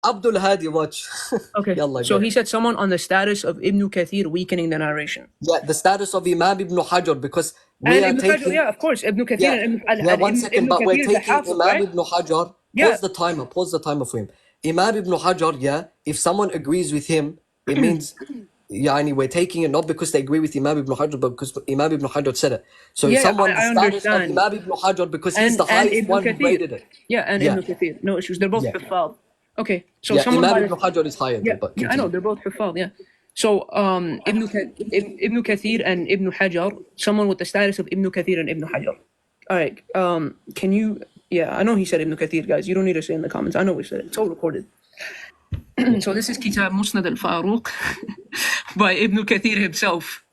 Abdul Hadi, watch. Okay. Yalla, So go. he said someone on the status of Ibn Kathir weakening the narration. Yeah, the status of Imam Ibn Hajar, because we And are Ibn Hajar, taking. yeah, of course, Ibn Kathir Yeah, and yeah, one second, Ibn but we're Kathir is the taking Hafiz, Imam right? Ibn Hajar. Yeah. Pause the timer for him. Imam Ibn Hajar, yeah, if someone agrees with him, it means, yani, we're taking it not because they agree with Imam Ibn Hajar, but because Imam Ibn Hajar said it. So if Yeah, someone, the I status of understand. Imam Ibn Hajar, because he's the And highest Ibn one who Kathir. rated it. Yeah, and Yeah, Ibn Kathir. No issues. They're both yeah, Huffaz. Okay. So yeah, someone Imam by Ibn the, Hajar is higher yeah, though, but yeah, I know, continue. they're both Huffaz, yeah. So Ibn Kathir and Ibn Hajar, someone with the status of Ibn Kathir and Ibn Hajar. All right. Can you, yeah, I know he said Ibn Kathir, guys. You don't need to say in the comments. I know we said it. It's all recorded. So this is Kitab Musnad al-Faruq by Ibn Kathir himself.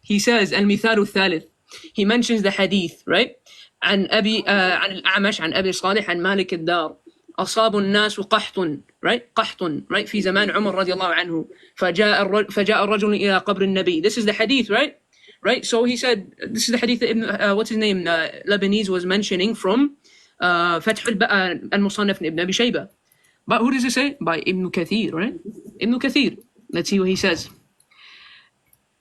He says, المثال الثالث. He mentions the hadith, right? عن الأعمش عن أبي صالح عن مالك الدار. أصاب الناس قحط, right? قحط, right? في زمان عمر رضي الله عنه. فجاء الرجل إلى قبر النبي. This is the hadith, right? Right? So he said, this is the hadith that Ibn, what's his name? Lebanese was mentioning from فتح المصنف Ibn Abi Shayba. But who does it say? By Ibn Kathir, right? Ibn Kathir. Let's see what he says.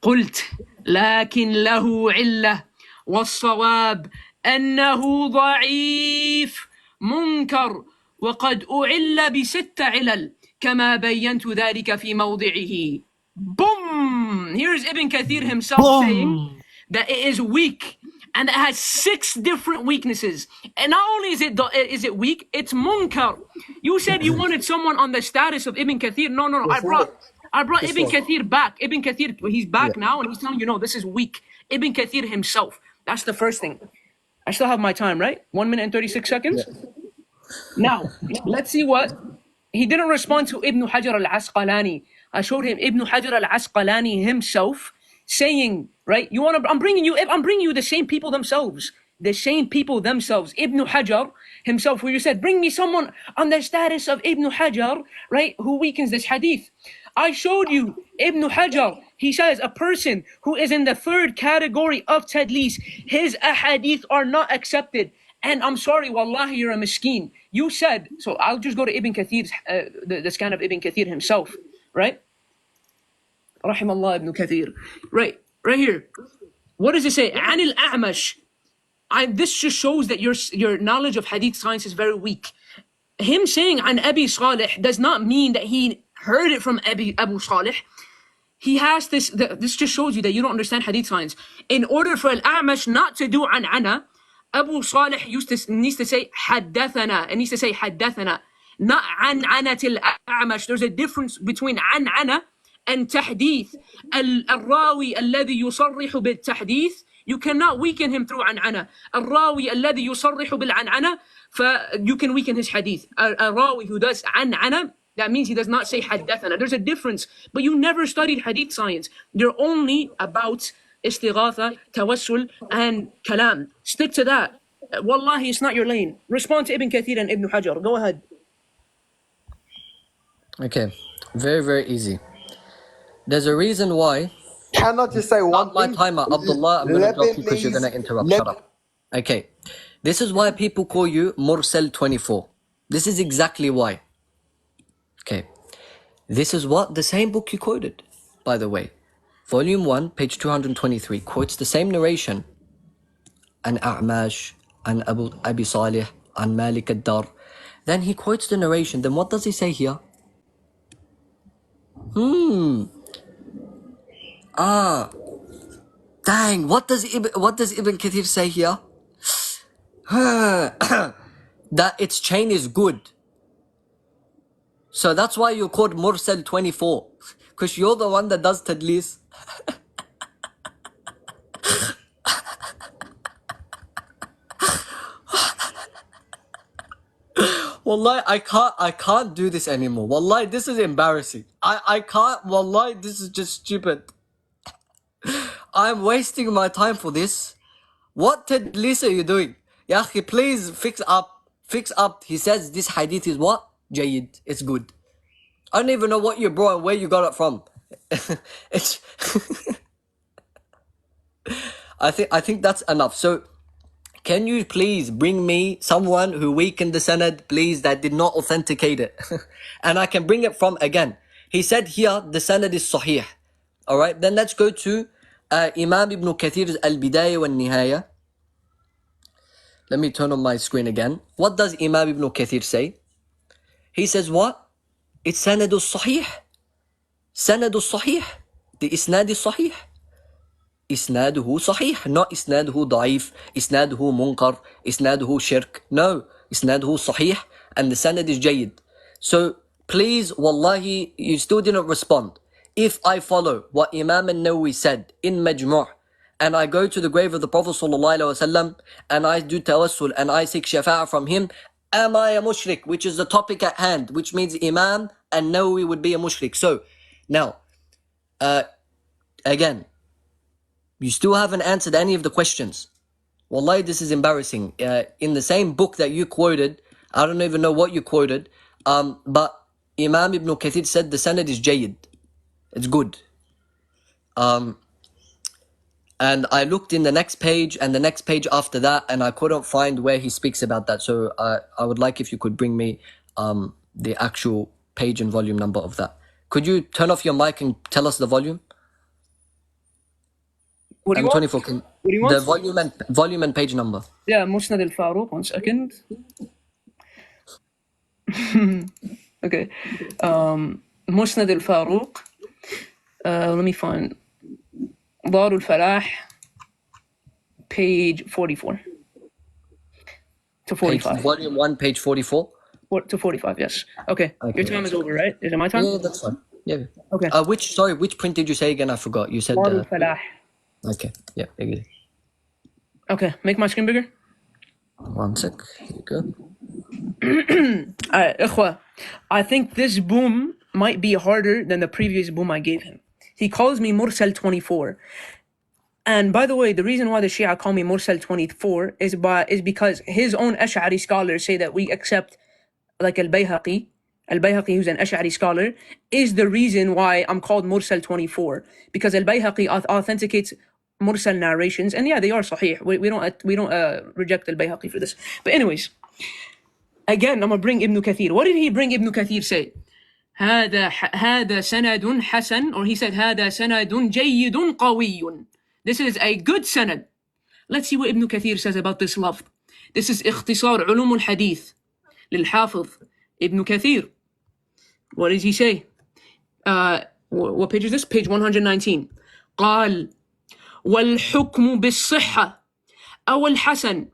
قلت لكن له علة والصواب أنه ضعيف منكر وقد أعل بست علل كما بينت ذلك في موضعه. Boom! Here's Ibn Kathir himself saying that it is weak and it has 6 different weaknesses. And not only is it weak, it's munkar. You said you wanted someone on the status of Ibn Kathir. No. I brought Ibn Kathir back. Ibn Kathir, he's back now, and he's telling you, no, this is weak. Ibn Kathir himself. That's the first thing. I still have my time, right? 1 minute and 36 seconds. Yeah. Now, let's see what. He didn't respond to Ibn Hajar al-Asqalani. I showed him Ibn Hajar al-Asqalani himself saying, right? I'm bringing you the same people themselves. The same people themselves. Ibn Hajar himself, where you said, bring me someone on the status of Ibn Hajar, right? Who weakens this hadith. I showed you Ibn Hajar. He says a person who is in the 3rd category of tadlis, his ahadith are not accepted. And I'm sorry, wallahi, you're a miskeen. You said, so I'll just go to Ibn Kathir's, the scan of Ibn Kathir himself, right? Rahimallah Ibn Kathir. Right here. What does it say? عن الأعمش. This just shows that your knowledge of hadith science is very weak. Him saying عن أبي صالح does not mean that he heard it from Abu Salih. He has this just shows you that you don't understand hadith science. In order for Al-A'mash not to do an'ana, Abu Salih needs to say حدثنا. It needs to say حدثنا, not عنعنة الأعمش. There's a difference between عنعنة and tahdith. الراوي الذي يصرح بالتحديث, you cannot weaken him through عنعنة. الراوي الذي يصرح بالعنعنة, you can weaken his hadith. A rawi who does عنعنة, that means he does not say حدثنا. There's a difference. But you never studied hadith science. You're only about istighatha, tawassul, and kalam. Stick to that. Wallahi, it's not your lane. Respond to Ibn Kathir and Ibn Hajar. Go ahead. Okay, very, very easy. There's a reason why. Can I just say one my thing? timer, Abdullah, I'm going to drop you because you're going to interrupt. Shut up. Okay, this is why people call you Mursal 24. This is exactly why. Okay, this is what the same book you quoted, by the way. Volume 1, page 223, quotes the same narration. An A'mash, an Abi Salih, an Malik ad-Dar. Then he quotes the narration. Then what does he say here? Dang, what does Ibn Kathir say here? That its chain is good. So that's why you're called Mursal 24. Because you're the one that does tadlis. Wallahi, I can't do this anymore. Wallahi, this is embarrassing. I can't. Wallahi, this is just stupid. I'm wasting my time for this. What tadlis are you doing? Ya akhi, please fix up. Fix up. He says this hadith is what? Jayyid. It's good. I don't even know what you brought and where you got it from. It's I think that's enough. So can you please bring me someone who weakened the sanad, please, that did not authenticate it? And I can bring it from, again, he said here, the sanad is sahih. Alright, then let's go to Imam Ibn Kathir's Al-Bidayah wa Nihaya. Let me turn on my screen again. What does Imam Ibn Kathir say? He says what? It's sanad sahih. Sanad sahih. The isnad is sahih. إسناده صحيح, not إسناده ضعيف, إسناده منكر, إسناده شرك. No, إسناده صحيح and the sanad is جيد. So please, wallahi, you still didn't respond. If I follow what Imam al-Nawawi said in Majmu' and I go to the grave of the Prophet ﷺ and I do tawassul and I seek shafa'a from him, am I a mushrik? Which is the topic at hand, which means Imam al-Nawawi would be a mushrik. So now, again, you still haven't answered any of the questions. Wallahi, this is embarrassing. In the same book that you quoted, I don't even know what you quoted, but Imam Ibn Kathir said the sanad is jayyid. It's good. And I looked in the next page and the next page after that, and I couldn't find where he speaks about that. So I would like if you could bring me the actual page and volume number of that. Could you turn off your mic and tell us the volume? What do you M24 want? can, What do you want? the volume and page number. Yeah, Musnad al-Faruq. 1 second. Okay. Musnad al-Faruq. Let me find Dar al-Falah, page 44 to 45. Volume 1, page 44. To 45, yes. Okay. Your time is over, right? Is it my time? Yeah, that's fine. Yeah. Okay. Which print did you say again? I forgot. You said. Dar al-Falah. Okay. Yeah. Agree. Okay. Make my screen bigger. One sec. Here you go. Alright, ikhwa. I think this boom might be harder than the previous boom I gave him. He calls me Mursal 24. And by the way, the reason why the Shia call me Mursal 24 is because his own Ash'ari scholars say that we accept, like Al-Bayhaqi, who's an Ash'ari scholar, is the reason why I'm called Mursal 24. Because Al-Bayhaqi authenticates Mursal narrations, and yeah, they are sahih. We don't reject Al-Bayhaqi for this. But anyways, again, I'm gonna bring Ibn Kathir. What did he bring Ibn Kathir say? هذا سند حسن, or he said هذا سند جيد قوي. This is a good sanad. Let's see what Ibn Kathir says about this lafz. This is اختصار علوم الحديث للحافظ Ibn Kathir. What does he say? What page is this? Page 119. قال والحكم بالصحة أو الحسن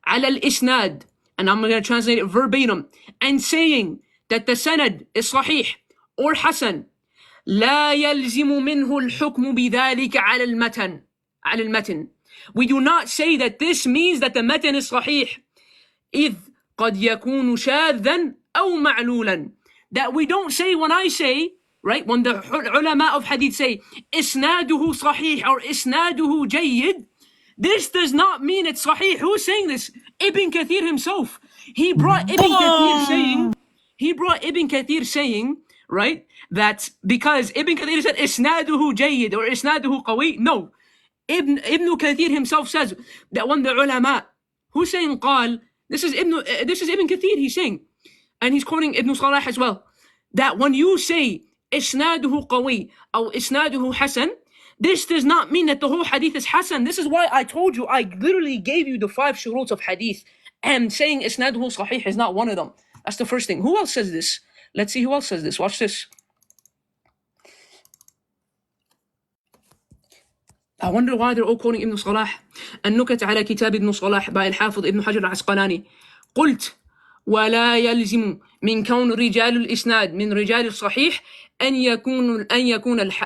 على الإسناد, and I'm going to translate it verbatim, and saying that the sanad is صحيح or حسن لا يلزم منه الحكم بذلك على المتن. We do not say that this means that the matan is صحيح إذ قد يكون شاذا أو معلولا. That we don't say when I say, right, when the ulama of hadith say إسناده صحيح or إسناده جيد, this does not mean it's sahih. Who's saying this? Ibn Kathir himself. He brought Ibn Kathir saying, right, that because Ibn Kathir said isnaduhu jayyid or isnaduhu qawi. No. Ibn Kathir himself says that when the ulama, who's saying qal, this is Ibn Kathir, he's saying, and he's quoting Ibn Salah as well, that when you say isnaduhu qawi or isnaduhu hasan, this does not mean that the whole hadith is hasan. This is why I told you, I literally gave you the 5 shuruts of hadith, and saying isnaduhu sahih is not one of them. That's the first thing. Who else says this? Let's see who else says this. Watch this. I wonder why they're all quoting Ibn Salah. النكت على كتاب ابن صلاح by الحافظ ابن حجر العسقلاني. قلت ولا يلزم من كون رجال الإسناد من رجال الصحيح أن يكون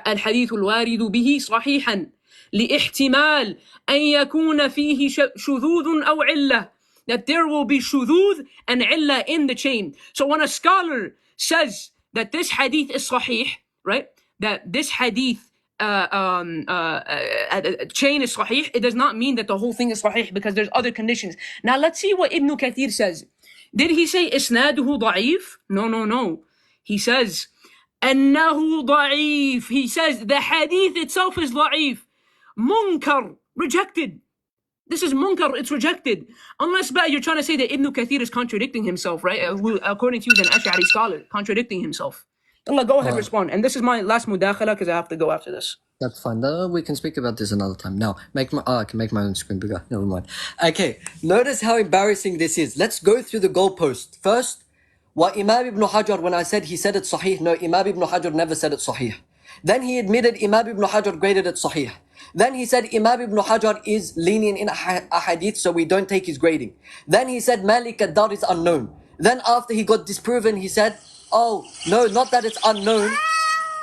الحديث الوارد به صحيحا لاحتمال أن يكون فيه شذوذ أو علة. That there will be shudud and illah in the chain. So when a scholar says that this hadith is sahih, right, that this hadith chain is sahih, it does not mean that the whole thing is sahih, because there's other conditions. Now let's see what Ibn Kathir says. Did he say isnaduhu da'if? No. He says annahu da'if. He says the hadith itself is da'if. Munkar, rejected. This is munkar, it's rejected. Unless you're trying to say that Ibn Kathir is contradicting himself, right? According to you, he's an Ash'ari scholar, contradicting himself. Allah, go ahead, respond. And this is my last mudakhala because I have to go after this. That's fine. We can speak about this another time. Now, I can make my own screen bigger. Never mind. Okay, notice how embarrassing this is. Let's go through the goalpost. First, what Imam Ibn Hajar, when I said he said it sahih, no, Imam Ibn Hajar never said it sahih. Then he admitted Imam Ibn Hajar graded it sahih. Then he said Imam Ibn Hajar is lenient in a hadith, so we don't take his grading. Then he said Malik ad-Dar is unknown. Then after he got disproven, he said, oh, no, not that it's unknown.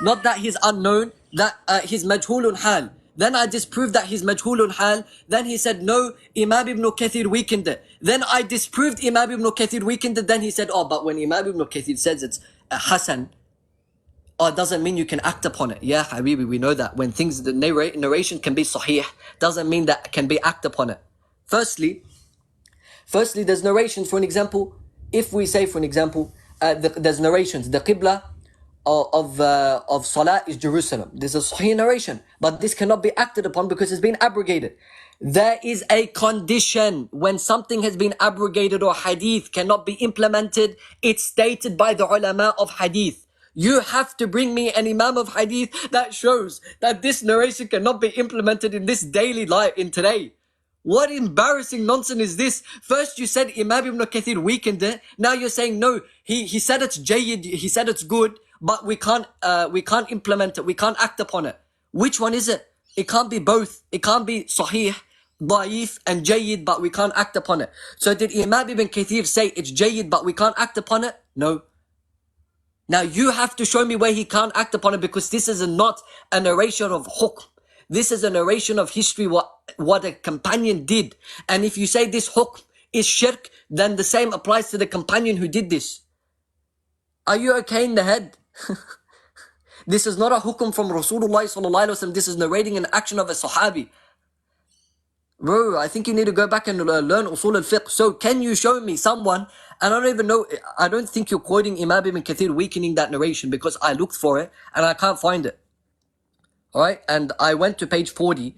Not that he's unknown, that he's majhulun hal. Then I disproved that he's majhulun hal. Then he said, no, Imam Ibn Kathir weakened it. Then I disproved Imam Ibn Kathir weakened it. Then he said, oh, but when Imam Ibn Kathir says it's Hasan, it doesn't mean you can act upon it. Yeah, Habibi, we know that. When things, the narration can be sahih, doesn't mean that can be act upon it. Firstly, there's narrations, for an example, if we say, for an example, there's narrations, the Qibla of Salah is Jerusalem. This is a sahih narration, but this cannot be acted upon because it's been abrogated. There is a condition when something has been abrogated or hadith cannot be implemented. It's stated by the ulama of hadith. You have to bring me an imam of hadith that shows that this narration cannot be implemented in this daily life, in today. What embarrassing nonsense is this? First you said Imam Ibn Kathir weakened it. Now you're saying no, he said it's jayyid, he said it's good, but we can't implement it, we can't act upon it. Which one is it? It can't be both. It can't be sahih, da'if and jayyid, but we can't act upon it. So did Imam Ibn Kathir say it's jayyid but we can't act upon it? No. Now you have to show me where he can't act upon it, because this is not a narration of hukm. This is a narration of history, what a companion did. And if you say this hukm is shirk, then the same applies to the companion who did this. Are you okay in the head? This is not a hukm from Rasulullah sallallahu alaihi wasallam. This is narrating an action of a sahabi. Bro, I think you need to go back and learn usul al-fiqh. So can you show me someone, and I don't even know, I don't think you're quoting Imam Ibn Kathir weakening that narration, because I looked for it and I can't find it. Alright, and I went to page 40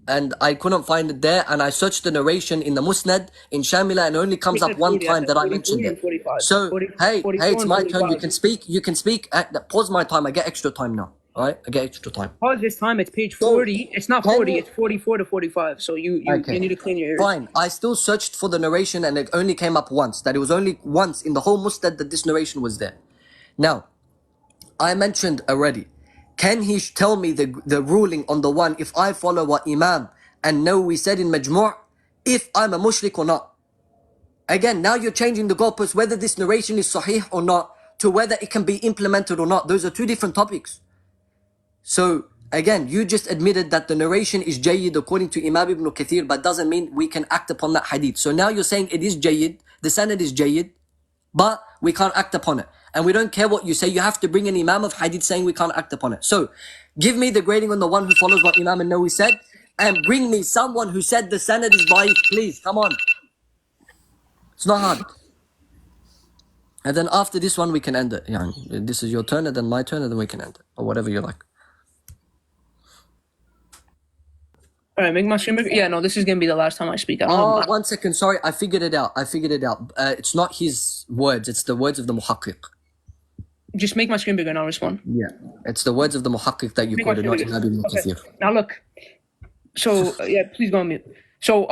and I couldn't find it there, and I searched the narration in the Musnad, in Shamila, and it only comes up one time that I mentioned it. So, hey, it's my turn, you can speak, pause my time, I get extra time now. Alright, I get extra time. Pause this time, it's page 40, it's not 40, it's 44 to 45, so you need to clean your ears. Fine, I still searched for the narration and it only came up once, that it was only once in the whole Musnad that this narration was there. Now, I mentioned already, can he tell me the ruling on the one, if I follow what Imam and know we said in Majmu', if I'm a mushrik or not? Again, now you're changing the goalpost, whether this narration is sahih or not, to whether it can be implemented or not. Those are two different topics. So, again, you just admitted that the narration is jayyid according to Imam Ibn Kathir, but doesn't mean we can act upon that hadith. So now you're saying it is jayyid, the sanad is jayyid, but we can't act upon it. And we don't care what you say, you have to bring an imam of hadith saying we can't act upon it. So, give me the grading on the one who follows what Imam al-Nawawi said, and bring me someone who said the sanad is da'if, please, come on. It's not hard. And then after this one we can end it. Yeah, this is your turn, and then my turn, and then we can end it. Or whatever you like. Alright, make my screen bigger. Yeah, no, this is gonna be the last time I speak. Oh, 1 second, sorry, I figured it out. It's not his words, it's the words of the muhaqqiq. Just make my screen bigger and I'll respond. Yeah, it's the words of the muhaqqiq that you quoted, not Imam Ibn Kathir. Now look, so yeah, please go on mute. So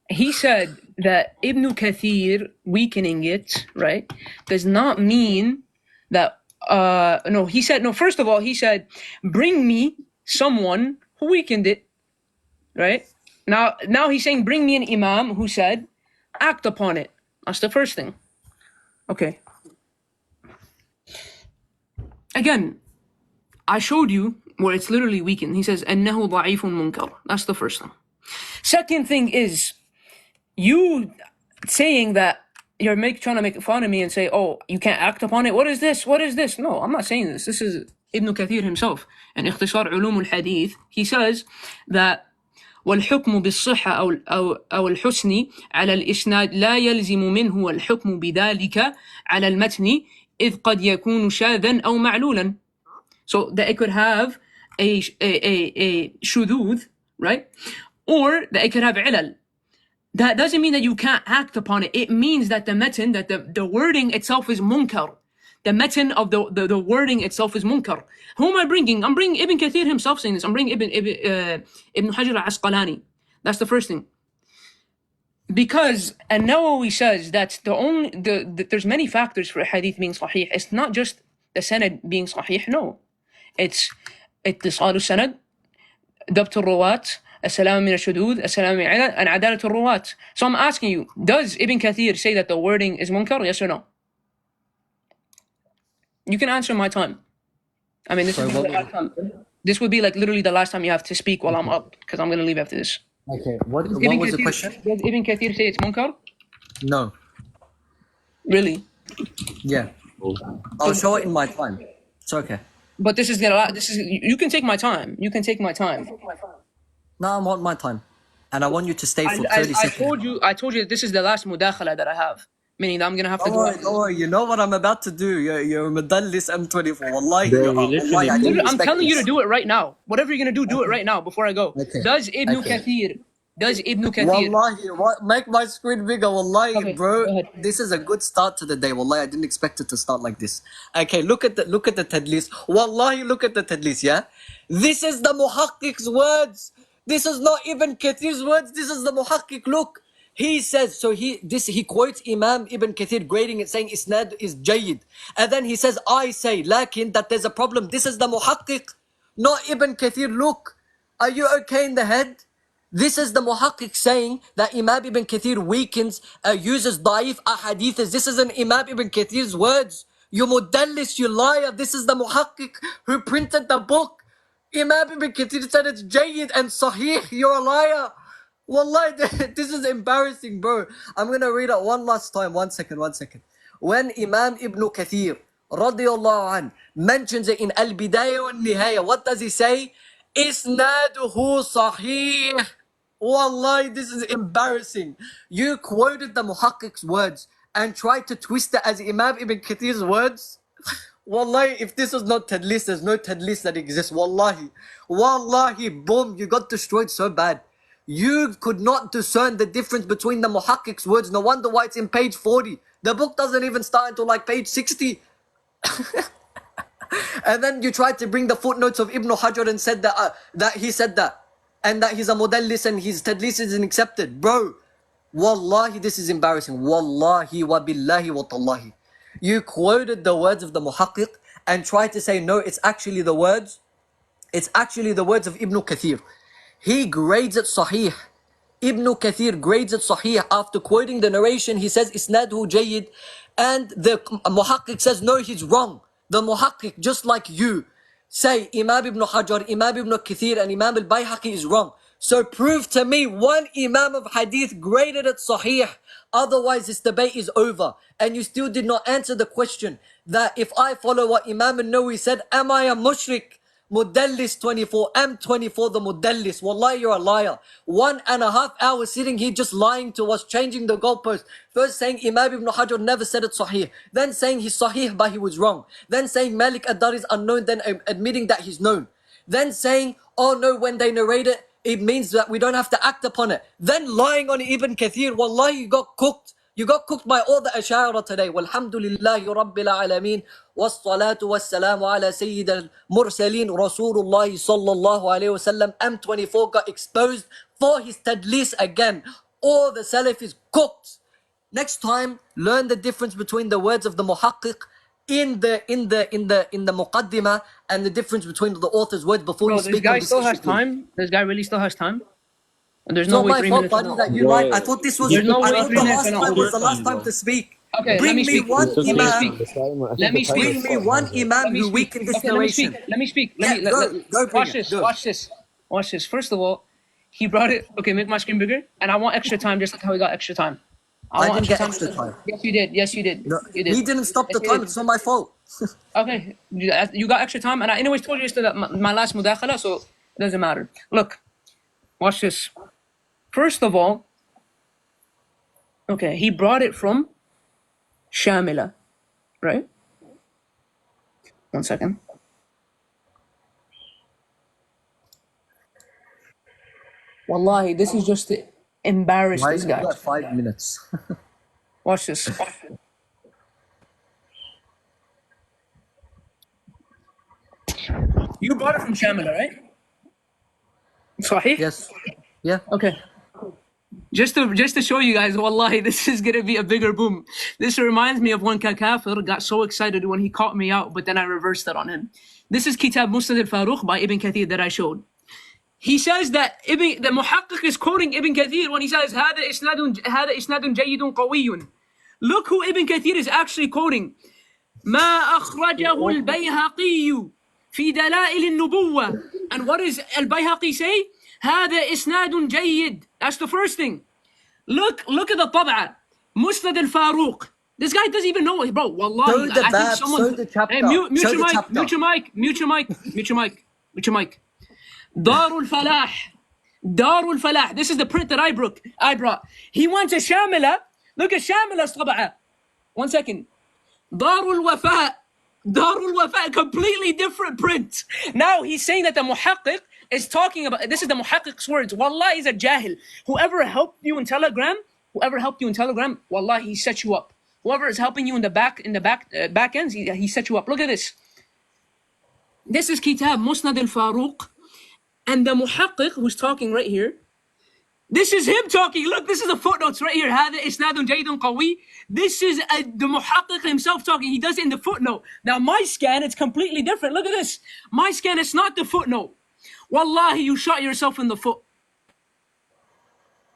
he said that Ibn Kathir weakening it, right, does not mean that first of all, he said, bring me someone who weakened it, right? Now he's saying, bring me an imam who said, act upon it. That's the first thing. Okay. Again, I showed you where it's literally weakened. He says, أَنَّهُ ضَعِيفٌ مُنْكَرٌ. That's the first thing. Second thing is, you saying that you're trying to make fun of me and say, oh, you can't act upon it. What is this? What is this? No, I'm not saying this. This is Ibn Kathir himself. In اختصار علوم الحديث, he says that والحكم بالصحة أو الحسن على الإسناد لا يلزم منه الحكم بذلك على المتن إذ قد يكون شاذا أو معلولا. So that it could have a shudud, right? or that it could have ilal. That doesn't mean that you can't act upon it. It means that the matan, that the wording itself is munkar. The matan of the wording itself is munkar. Who am I bringing? I'm bringing Ibn Kathir himself saying this. I'm bringing Ibn Hajar al-Asqalani. That's the first thing. Because An-Nawawi says that there's many factors for a hadith being sahih. It's not just the sanad being sahih. No, it's اتصال السند, ضبط الرواة, السلام من الشذوذ, السلام من العلل, and عدالة الرواة. So I'm asking you, does Ibn Kathir say that the wording is munkar? Yes or no? You can answer my time. I mean, this is the last time. This would be like literally the last time you have to speak while I'm up, because I'm going to leave after this. Okay, what was the question? Does Ibn Kathir say it's munkar? No. Really? Yeah. I'll show it in my time. It's okay. But this is you can take my time. You can take my time. No, I want my time. And I want you to stay for 30 I seconds. I told you that this is the last mudakhala that I have. Meaning that I'm gonna have to Don't worry, you know what I'm about to do. You're Medallis M24. Wallahi, Bro, he literally- I'm telling you to do it right now. Whatever you're gonna do it right now before I go. Okay. Does Ibn Kathir? Wallahi, make my screen bigger. Wallahi, Okay, bro. go ahead. This is a good start to the day. Wallahi, I didn't expect it to start like this. Okay, look at the tadlis. Wallahi, look at the tadlis, yeah? This is the muhaqqiq's words. This is not Ibn Kathir's words. This is the muhaqqiq. Look. He says, so he quotes Imam Ibn Kathir grading it, saying isnad is jayyid. And then he says, I say, lakin, that there's a problem. This is the muhaqqiq, not Ibn Kathir. Look, are you okay in the head? This is the muhaqqiq saying that Imam Ibn Kathir weakens, uses da'if ahadiths. This is an Imam Ibn Kathir's words. You mudallis, you liar. This is the muhaqqiq who printed the book. Imam Ibn Kathir said it's jayyid and sahih. You're a liar. Wallahi, this is embarrassing, bro. I'm gonna read it one last time. One second. When Imam Ibn Kathir, radiyallahu anh, mentions it in Al-Bidayah wa Nihaya, what does he say? Isnaduhu sahih. Wallahi, this is embarrassing. You quoted the muhaqqiq's words and tried to twist it as Imam Ibn Kathir's words. Wallahi, if this was not tadlis, there's no tadlis that exists. Wallahi, boom, you got destroyed so bad. You could not discern the difference between the muhaqqiq's words. No wonder why it's in page 40. The book doesn't even start until like page 60. And then you tried to bring the footnotes of Ibn Hajar and said that he said that. And that he's a mudallis and his tadlis isn't accepted. Bro, wallahi, this is embarrassing. Wallahi wa billahi wa tallahi. You quoted the words of the muhaqqiq and tried to say, no, it's actually the words of Ibn Kathir. He grades it sahih. Ibn Kathir grades it sahih. After quoting the narration, he says, Isnadhu jayyid. And the muhaqqiq says, no, he's wrong. The muhaqqiq, just like you, say Imam Ibn Hajar, Imam Ibn Kathir, and Imam al-Bayhaqi is wrong. So prove to me one Imam of Hadith graded it sahih. Otherwise, this debate is over. And you still did not answer the question that if I follow what Imam al-Nawawi said, am I a mushrik? Mudallis 24, M24 the Mudallis. Wallahi, you're a liar. 1.5 hours sitting here just lying to us, changing the goalpost. First saying Imam Ibn Hajar never said it sahih. Then saying he's sahih but he was wrong. Then saying Malik ad-Dar is unknown, then admitting that he's known. Then saying, oh no, when they narrate it, it means that we don't have to act upon it. Then lying on Ibn Kathir. Wallahi, you got cooked. You got cooked by all the Ash'ara today. Walhamdulillahi Rabbil Alameen. Wassalatu wassalamu ala Sayyid al-Mursaleen. Rasulullah sallallahu alayhi wasallam. M24 got exposed for his tadlis again. All the Salaf is cooked. Next time, learn the difference between the words of the muhaqqiq in the muqaddimah and the difference between the author's words before you speak. This guy still has time. This guy really still has time. There's no way 3 minutes. That you lied. I thought this was. There's no way I thought 3 the minutes. last time was the last time to speak. Okay, Bring let me me speak. one imam. Let me speak. Bring me one imam who weakened this narration. Let me speak. Go bring Watch it. this. Go. Watch this. First of all, he brought it. Okay, make my screen bigger. And I want extra time, just like how he got extra time. I didn't get extra time. Yes, you did. Yes, you did. No, You did. he didn't stop the time. It's not my fault. Okay, you got extra time, and I anyways told you yesterday that my last mudakhala, so it doesn't matter. Look, watch this. First of all, okay, he brought it from Shamila, right? 1 second. Wallahi, this is just to embarrass Why this you guy. got 5 minutes? Watch this. You bought it from Shamila, right? Sahih? Yes. Yeah. Okay. Just to show you guys, wallahi, this is gonna be a bigger boom. This reminds me of when Kafir got so excited when he caught me out, but then I reversed it on him. This is Kitab Musnad al-Faruq by Ibn Kathir that I showed. He says that the Muhaqqiq is quoting Ibn Kathir when he says هذا إسناد جيد قوي. Look who Ibn Kathir is actually quoting. ما أخرجه البيهقي في دلائل النبوة. And what does al-Bayhaqi say? هذا إسناد جيد. That's the first thing. Look at the طبعة. Musnad al-Faruq. This guy doesn't even know it, bro. Wallahi, Show the I think bab, someone. show the chapter. Hey, mute Show your the mic, chapter. mute your mic, mute your mic, mute your mic, mute your mic. Darul Falah. Darul Falah. This is the print that I brought. He went to Shamila. Look at Shamila's طبعة. 1 second. Darul Wafa. Darul Wafa. Completely different print. Now he's saying that the Muhaqqiq is talking about. This is the Muhaqqiq's words. Wallah, he's a jahil. Whoever helped you in Telegram, Wallah, he set you up. Whoever is helping you in the back ends, he set you up. Look at this. This is Kitab Musnad al-Faruq. And the Muhaqqiq who's talking right here, this is him talking. Look, this is the footnotes right here. هذا إسناد جيد قوي. This is the Muhaqqiq himself talking. He does it in the footnote. Now my scan, it's completely different. Look at this. My scan, it's not the footnote. Wallahi, you shot yourself in the foot.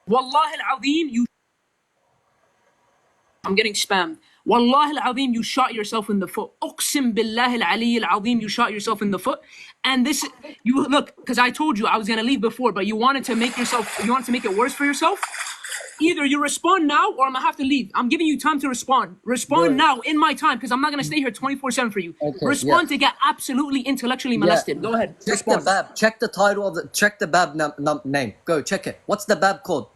Wallahi al-Azim, I'm getting spammed. Wallahi al-Azim, you shot yourself in the foot. Uqsim billahi al-Ali al-Azim, you shot yourself in the foot. And this, you look, because I told you I was gonna leave before, but you wanted to make it worse for yourself. Either you respond now or I'm gonna have to leave. I'm giving you time to respond. Respond now in my time, because I'm not gonna stay here 24/7 for you. Okay, respond to get absolutely intellectually molested. Go ahead. Check Respond. the bab. Check the title of the. Check the bab name. Go check it. What's the bab called?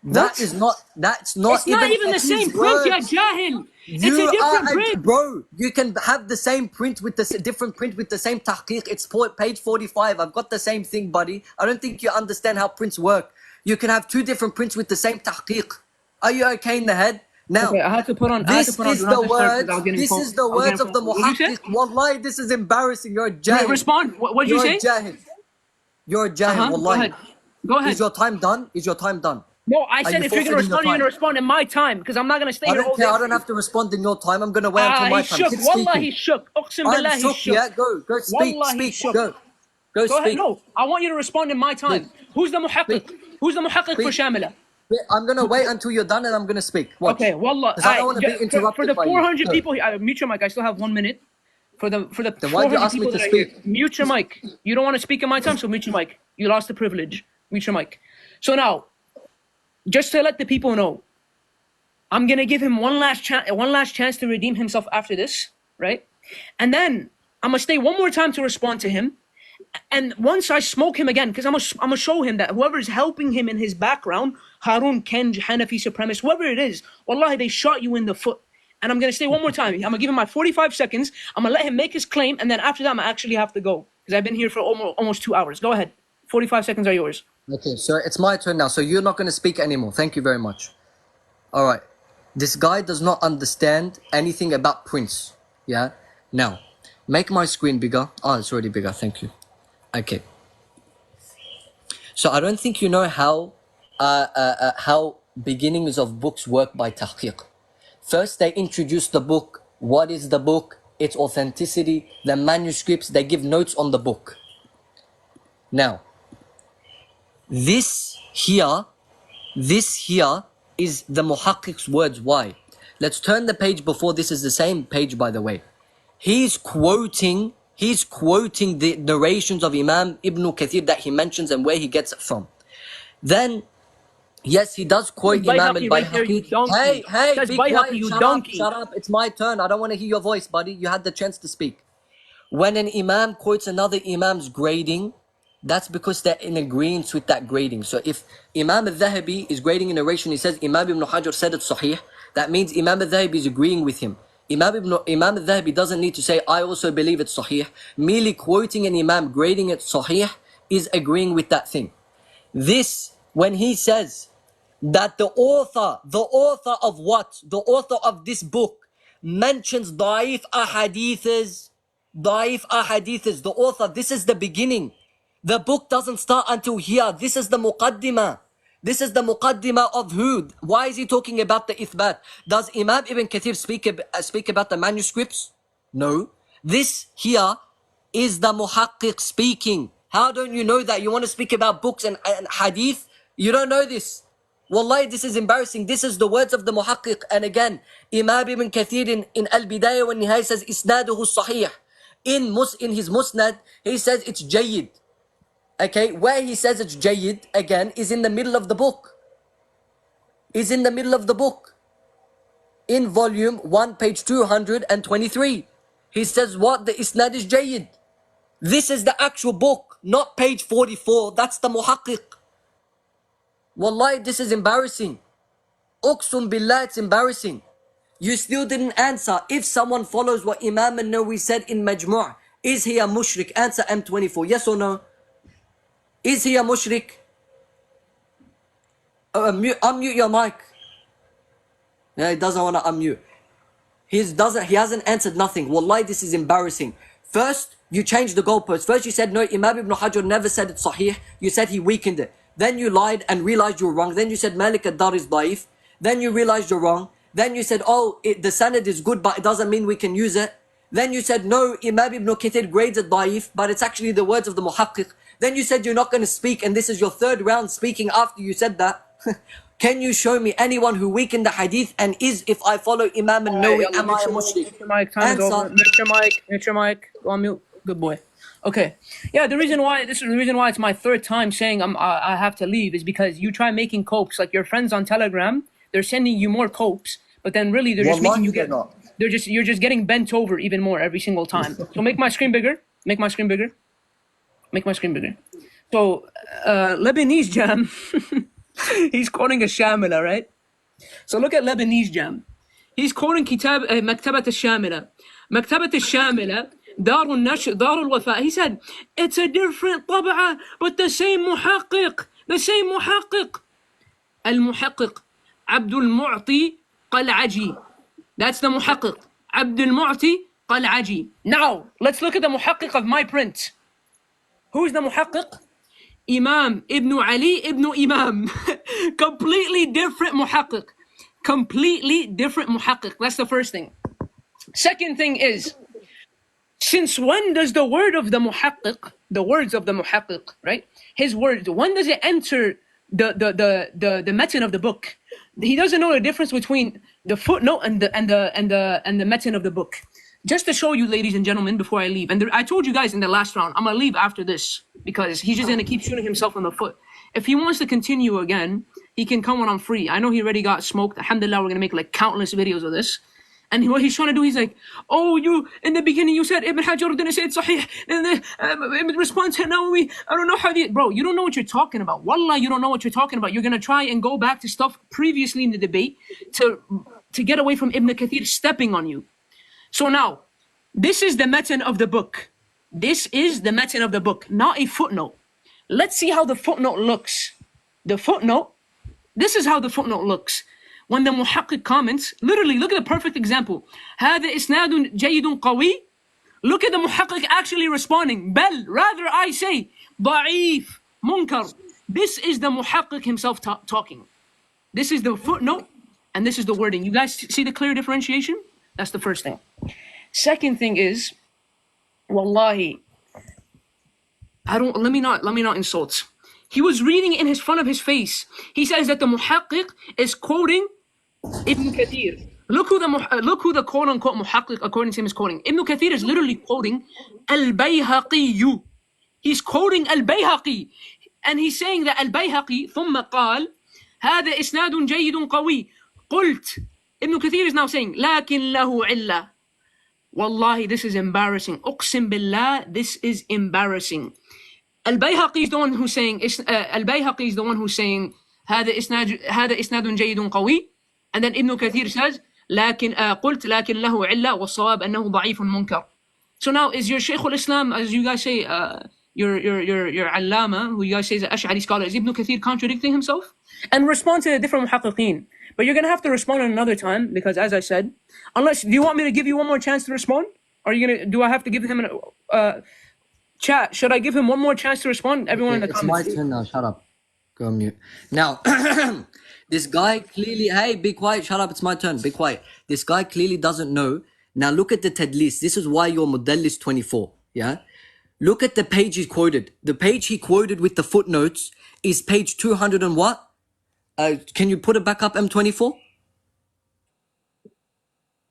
That's not It's not even the same print, ya jahil. It's a different print. Bro, you can have the same print with the different print with the same tahqiq. It's page 45. I've got the same thing, buddy. I don't think you understand how prints work. You can have 2 different prints with the same tahqiq. Are you okay in the head? Now, Okay, I had to put on. this is the words of the Muhaqqiq. Wallahi, this is embarrassing. You're a jahil. Respond. What did you say? You're a jahil. Wallahi. Go ahead. Is your time done? Is your time done? No, I said you if you're gonna forfeiting your respond, you're gonna time? respond in my time, because I'm not gonna stay I here all don't day. care. I don't have to respond in your time. I'm gonna wait until my He's time. shook. Keep Wallah, speaking. he's shook. Uqsim billah, I'm he's shook. shook. Yeah, go speak. Wallah, he's Speak. shook. Go Go ahead. speak. No, I want you to respond in my time. Who's the Muhaqqiq? Who's the Muhaqqiq for Shamila? I'm gonna wait until you're done and I'm gonna speak. Watch. Okay, Wallah. 'Cause I don't want to be interrupted for the by you. 400 Go. people here, mute your mic. I still have 1 minute. For the Then why'd you 400 ask me people to that are here, speak? mute your mic. You don't want to speak in my time, so mute your mic. You lost the privilege. Mute your mic. So now, just to let the people know, I'm gonna give him one last chance to redeem himself after this, right? And then I'm gonna stay one more time to respond to him. And once I smoke him again, because I'm gonna show him that whoever is helping him in his background, Harun, Kenj, Hanafi supremacist, whoever it is, wallahi, they shot you in the foot. And I'm gonna stay one more time. I'm gonna give him my 45 seconds. I'm gonna let him make his claim, and then after that, I'm actually have to go because I've been here for almost 2 hours. Go ahead. 45 seconds are yours. Okay, so it's my turn now. So you're not gonna speak anymore. Thank you very much. All right. This guy does not understand anything about prints. Yeah. Now, make my screen bigger. Oh, it's already bigger. Thank you. Okay. So I don't think you know how beginnings of books work by tahqiq. First, they introduce the book. What is the book? Its authenticity, the manuscripts. They give notes on the book. Now, this here is the Muhaqqiq's words. Why? Let's turn the page before. This is the same page, by the way. He's quoting the narrations of Imam Ibn Kathir that he mentions and where he gets it from. Then, yes, he does quote Imam al-Bayhaqi. Hey, be quiet, shut up. It's my turn. I don't want to hear your voice, buddy. You had the chance to speak. When an Imam quotes another Imam's grading, that's because they're in agreement with that grading. So if Imam al-Dhahabi is grading a narration, he says Imam Ibn Hajar said it's sahih, that means Imam al-Dhahabi is agreeing with him. Imam al-Dhahabi doesn't need to say, I also believe it's sahih. Merely quoting an Imam, grading it sahih, is agreeing with that thing. This, when he says that the author of what? The author of this book mentions da'if ahadiths, the author, this is the beginning. The book doesn't start until here. This is the muqaddimah. This is the muqaddimah of who? Why is he talking about the ithbat? Does Imam Ibn Kathir speak about the manuscripts? No. This here is the muhaqqiq speaking. How don't you know that? You want to speak about books and hadith? You don't know this. Wallahi, this is embarrassing. This is the words of the muhaqqiq. And again, Imam Ibn Kathir in Al-Bidayah wa Nihaya says, Isnaduhu sahih. In his musnad, he says it's jayyid. Okay, where he says it's jayyid, again, is in the middle of the book. Is in the middle of the book. In volume 1, page 223. He says what? The isnad is jayyid. This is the actual book, not page 44. That's the muhaqqiq. Wallahi, this is embarrassing. Uqsum billah, it's embarrassing. You still didn't answer. If someone follows what Imam al-Nawawi said in Majmu', is he a mushrik? Answer M24, yes or no? Is he a mushrik? Unmute your mic. Yeah, he doesn't want to unmute. He hasn't answered nothing. Wallahi, this is embarrassing. First, you changed the goalpost. First, you said no, Imam Ibn Hajar never said it's sahih. You said he weakened it. Then you lied and realized you were wrong. Then you said Malik ad-Dar is daif. Then you realized you're wrong. Then you said, oh, the sanad is good, but it doesn't mean we can use it. Then you said, no, Imam Ibn Kathir grades it daif, but it's actually the words of the muhaqqiq. Then you said you're not going to speak, and this is your third round speaking after you said that. Can you show me anyone who weakened the hadith and is, if I follow Imam al-Nawawi, am I a mushrik? Mute your mic, time is over. Mute your mic. Go on mute. Good boy. Okay. Yeah, this is the reason why it's my third time saying I have to leave is because you try making copes. Like your friends on Telegram, they're sending you more copes, but then really they're just making you get you're just getting bent over even more every single time. So make my screen bigger. Make my screen bigger. Make my screen bigger. So Lebanese Jam, he's quoting a Shamila, right? So look at Lebanese Jam. He's quoting Kitab Maktabat al-Shamila. Maktabat al-Shamila, Dar al-Nashr, Dar al-Wafa. He said, it's a different طبعة, but the same muhaqqiq. The same muhaqqiq. Al-Muhaqqiq, Abdul Mu'ti Qal'aji. That's the muhaqqiq. Abdul Mu'ti Qal'aji. Now, let's look at the muhaqqiq of my print. Who's the muhaqqiq? Imam Ibn Ali Ibn Imam. Completely different muhaqqiq. Completely different muhaqqiq. That's the first thing. Second thing is, since when does the word of the muhaqqiq, the words of the muhaqqiq, right? His words, when does it enter the matan of the book? He doesn't know the difference between the footnote and the matan of the book. Just to show you, ladies and gentlemen, before I leave, and I told you guys in the last round, I'm gonna leave after this because he's just gonna keep shooting himself in the foot. If he wants to continue again, he can come when I'm free. I know he already got smoked. Alhamdulillah, we're gonna make like countless videos of this. And what he's trying to do, he's like, oh, you, in the beginning you said Ibn Hajar didn't say it's sahih. And then in response to Nawawi, I don't know how the, bro, you don't know what you're talking about. Wallah, you don't know what you're talking about. You're gonna try and go back to stuff previously in the debate to get away from Ibn Kathir stepping on you. So now, this is the matan of the book. This is the matan of the book, not a footnote. Let's see how the footnote looks. The footnote, this is how the footnote looks. When the muhaqqiq comments, literally, look at the perfect example. هذا إسناد جيد قوي. Look at the muhaqqiq actually responding. بل, rather I say, ضعيف, munkar. This is the muhaqqiq himself talking. This is the footnote, and this is the wording. You guys see the clear differentiation? That's the first thing. Second thing is, wallahi, let me not insult. He was reading in front of his face. He says that the muhaqqiq is quoting Ibn Kathir. Look who the quote unquote muhaqqiq according to him is quoting. Ibn Kathir is literally quoting Al-Bayhaqi. He's quoting Al-Bayhaqi. And he's saying that Al-Bayhaqi ثم قال هذا إسناد جيد قوي. قلت. Ibn Kathir is now saying لكن له علة. Wallahi, this is embarrassing. Uqsim billah, this is embarrassing. Al-Bayhaqi is the one who's saying هذا إسناد جيد قوي. And then Ibn Kathir says لكن قلت لكن له علة والصواب أنه ضعيف منكر. So now is your Shaykh al-Islam, as you guys say, your Allama, who you guys say is an Ash'ari scholar, is Ibn Kathir contradicting himself? And respond to the different muhaqqiqeen. But you're gonna have to respond another time because, as I said, do you want me to give you one more chance to respond? Do I have to give him chat? Should I give him one more chance to respond? Everyone in the It's comments. my turn now. Shut up. Go on mute. Now, this guy clearly, hey, be quiet. Shut up. It's my turn. Be quiet. This guy clearly doesn't know. Now, look at the tadlis. This is why you're Mudallis 24. Yeah? Look at the page he quoted. The page he quoted with the footnotes is page 200 and what? Can you put it back up, M24?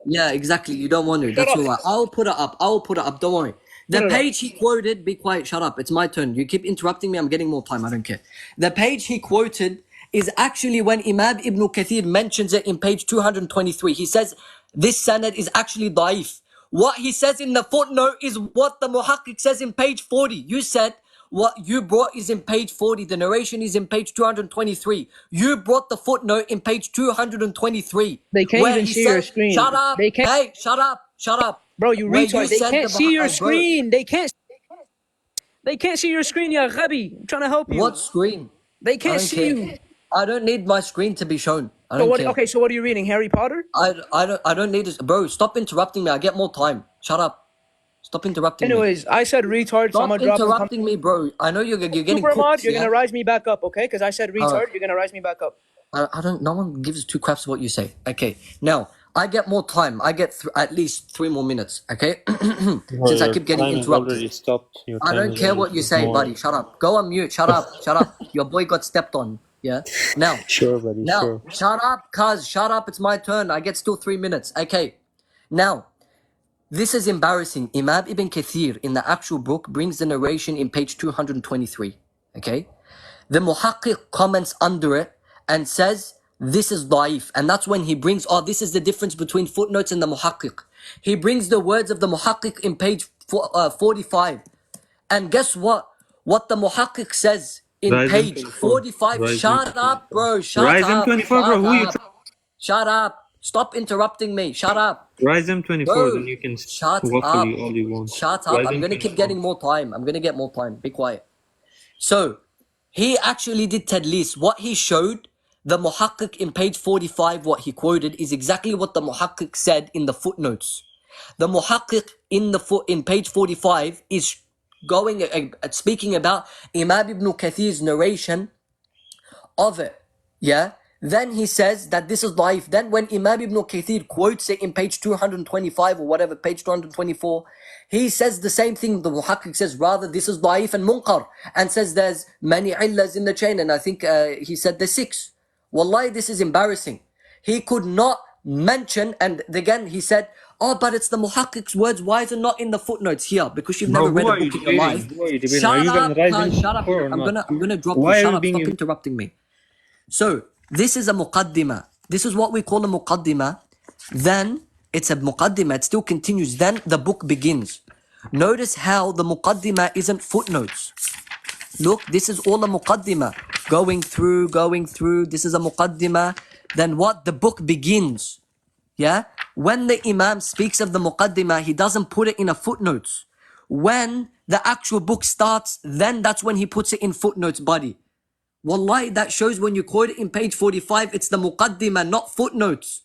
Yeah, exactly. You don't want to. That's all right. I'll put it up. I'll put it up. Don't worry. The page he quoted, be quiet, shut up. It's my turn. You keep interrupting me. I'm getting more time. I don't care. The page he quoted is actually when Imam Ibn Kathir mentions it in page 223. He says this sanad is actually daif. What he says in the footnote is what the muhaqqiq says in page 40. You said what you brought is in page 40. The narration is in page 223. You brought the footnote in page 223. They can't even see your screen. Shut up. They can't. Hey, shut up. Shut up. Bro, you retard. They can't see your bro, screen. They can't see your screen, ya ghabi. I'm trying to help you. What screen? They can't see you. I don't need my screen to be shown. I So don't what, care. okay, so what are you reading? Harry Potter? I don't need this. Bro, stop interrupting me. I get more time. Shut up. Stop interrupting me. Anyways, I said retard, so I'm Stop gonna drop interrupting me, bro. I know you're getting Super cooked, mod, you're yeah? gonna rise me back up, okay? Because I said retard, you're gonna rise me back up. I don't. No one gives two craps what you say. Okay. Now I get more time. I get at least 3 more minutes. Okay. Since I keep getting interrupted. I don't care what you say, buddy. Shut up. Go on mute. Shut up. Shut up. Your boy got stepped on. Yeah. Now. Sure, buddy. Now. Sure. Shut up, cuz. Shut up. It's my turn. I get still 3 minutes. Okay. Now. This is embarrassing. Imam Ibn Kathir in the actual book brings the narration in page 223. Okay. The muhaqqiq comments under it and says this is daif, and that's when he brings this is the difference between footnotes and the muhaqqiq. He brings the words of the muhaqqiq in page 45, and guess what the muhaqqiq says in page 45. Shut up, bro. Shut up. M24, bro. Who you? Shut up. Stop interrupting me. Shut up. Rise M24, Bro, then you can shut waffle up. all you want. Shut up. I'm gonna keep getting more time. I'm gonna get more time. Be quiet. So he actually did tadlis. What he showed, the muhaqqiq in page 45, what he quoted is exactly what the muhaqqiq said in the footnotes. The muhaqqiq in page 45 is going speaking about Imam Ibn Kathir's narration of it. Yeah. Then he says that this is daif. Then when Imam Ibn Kathir quotes it in page 225 or whatever, page 224, he says the same thing. The muhaqqiq says rather this is daif and munkar, and says there's many illas in the chain, and I think he said there's 6. Wallahi, this is embarrassing. He could not mention, and again he said, oh, but it's the muhaqqiq's words. Why is it not in the footnotes here? Because you've never read a book in your life. Shut up, shut up. I'm gonna drop you. Shut up. Stop interrupting me. So this is a muqaddimah. This is what we call a muqaddimah. Then it's a muqaddimah. It still continues. Then the book begins. Notice how the muqaddimah isn't footnotes. Look, this is all a muqaddimah. Going through. This is a muqaddimah. Then what? The book begins. Yeah? When the imam speaks of the muqaddimah, he doesn't put it in a footnotes. When the actual book starts, then that's when he puts it in footnotes, buddy. Wallahi, that shows when you quote it in page 45, it's the muqaddimah, not footnotes.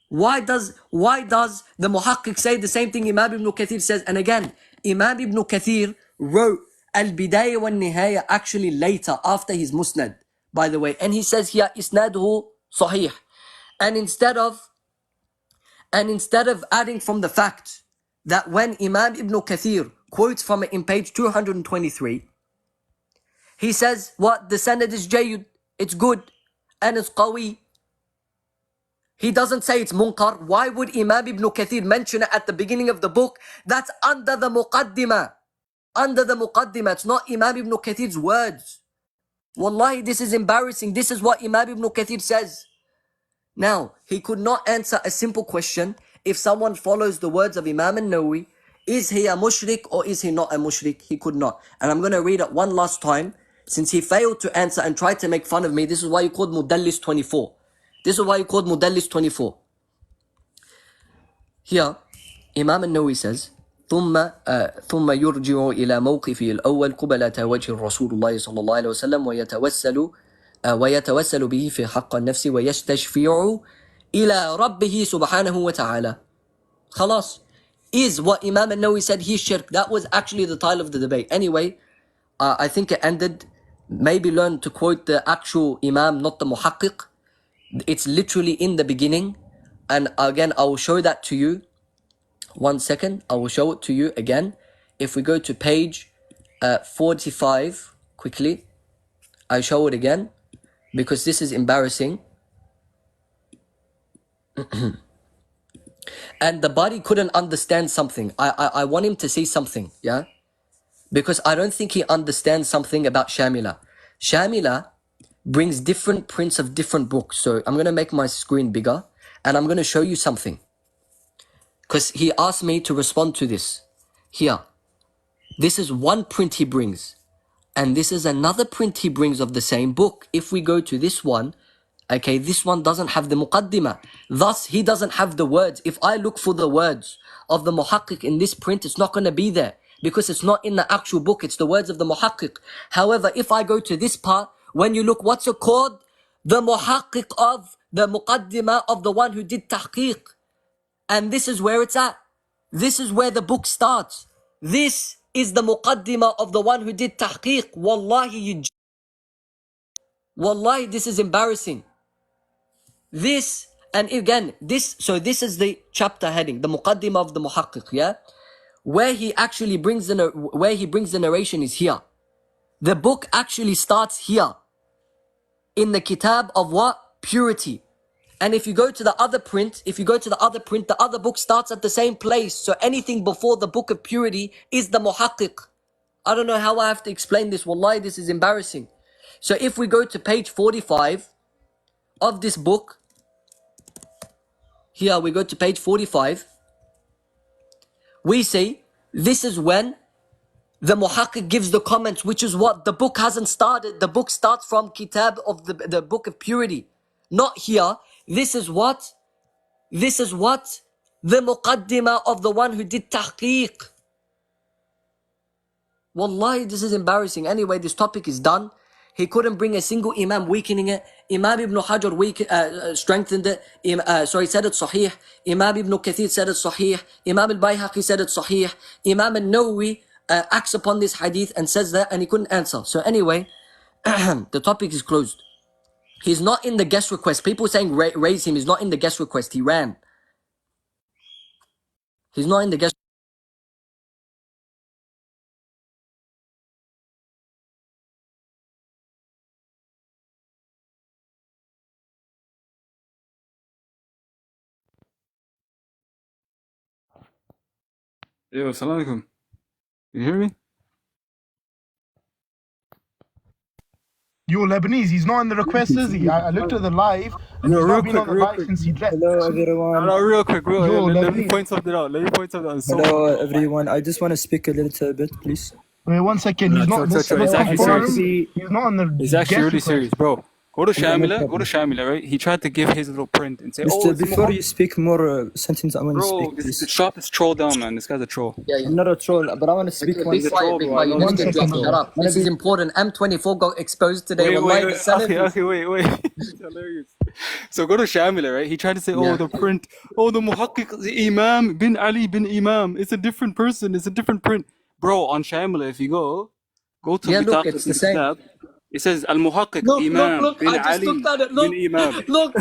Why does the muhaqqiq say the same thing Imam Ibn Kathir says? And again, Imam Ibn Kathir wrote Al-Bidayah wa Nihaya actually later, after his musnad, by the way. And he says here, isnaduhu sahih. And instead of adding from the fact that when Imam Ibn Kathir quotes from it in page 223, he says, what? The sanad is jayyid, it's good, and it's qawi. He doesn't say it's munkar. Why would Imam Ibn Kathir mention it at the beginning of the book? That's under the muqaddimah. Under the muqaddimah. It's not Imam Ibn Kathir's words. Wallahi, this is embarrassing. This is what Imam Ibn Kathir says. Now, he could not answer a simple question. If someone follows the words of Imam al-Nawawi, is he a mushrik or is he not a mushrik? He could not. And I'm going to read it one last time. Since he failed to answer and tried to make fun of me, this is why you called Mudallis 24. This is why you called Mudallis 24. Here, Imam al-Nawawi says, ثم يرجع إلى موقفه الأول قبلة وجه رسول الله صلى الله عليه وسلم ويتوسل به في حق النفس ويستشفع إلى ربه سبحانه وتعالى. خلاص. Is what Imam al-Nawawi said he's shirk. That was actually the title of the debate. Anyway, I think it ended. Maybe learn to quote the actual Imam, not the muhaqqiq. It's literally in the beginning. And again, I will show that to you. 1 second, I will show it to you again. If we go to page 45, quickly, I show it again, because this is embarrassing. And the body couldn't understand something. I want him to say something, yeah? Because I don't think he understands something about Shamila. Shamila brings different prints of different books. So I'm going to make my screen bigger, and I'm going to show you something. Because he asked me to respond to this. Here. This is one print he brings. And this is another print he brings of the same book. If we go to this one, okay, this one doesn't have the muqaddimah. Thus, he doesn't have the words. If I look for the words of the muhaqqiq in this print, it's not going to be there. Because it's not in the actual book. It's the words of the muhaqqiq. However, if I go to this part, when you look, what's it called? The muhaqqiq of the muqaddimah of the one who did tahqiq. And this is where it's at. This is where the book starts. This is the muqaddimah of the one who did tahqiq. Wallahi, this is embarrassing. This, and again, so this is the chapter heading, the muqaddimah of the muhaqqiq, yeah? Where he brings the narration is here. The book actually starts here. In the kitab of what? Purity. And if you go to the other print, the other book starts at the same place. So anything before the book of purity is the muhaqqiq. I don't know how I have to explain this. Wallahi, this is embarrassing. So if we go to page 45 of this book, here we go to page 45, we say, this is when the muhaqqiq gives the comments, which is what? The book hasn't started. The book starts from kitab of the book of purity. Not here. This is what? The muqaddimah of the one who did tahqiq. Wallahi, this is embarrassing. Anyway, this topic is done. He couldn't bring a single imam weakening it. Imam ibn Hajar strengthened it. Said it sahih. Imam ibn Kathir said it sahih. Imam al-Bayhaqi said it sahih. Imam al-Nawawi acts upon this hadith and says that, and he couldn't answer. So anyway, the topic is closed. He's not in the guest request. People saying raise him. He's not in the guest request. He ran. He's not in the guest. Yo, assalamu alaikum. You hear me? Yo, Lebanese, he's not in the request, is he? I looked at the live, and Yo, he's real not been quick, on the real live quick. since he left. Hello everyone. No, real quick, bro. Yo, Let me Lebanese. point something out. Hello everyone. I just want to speak a little bit, please. Wait 1 second, he's not. This It's actually confirmed. serious. He's not on the. It's actually guest really request. serious, bro. Go to No Shamila, problem. right? He tried to give his little print and say, Mister, it's before Muhammad. you speak more sentence, I want to Bro, speak, this please. shop is troll down, man. This guy's a troll. Yeah, I'm not a troll, but I want to speak Okay, one be quiet, big boy. You One need to second, drop. bro. Shut up. This is important. M24 got exposed today. Wait, Wallahi, wait, the Salafi. okay, wait. It's hilarious. So go to Shamila, right? He tried to say, Yeah. the print, the Muhaqqiq, the Imam, bin Ali bin Imam. It's a different person. It's a different print. Bro, on Shamila, if you go to Yeah, look, Bitaqat it's the same. al-Kitab, it says Al-Muhaqqiq Imam Look. bin I just Ali looked at it. bin Imam. Look.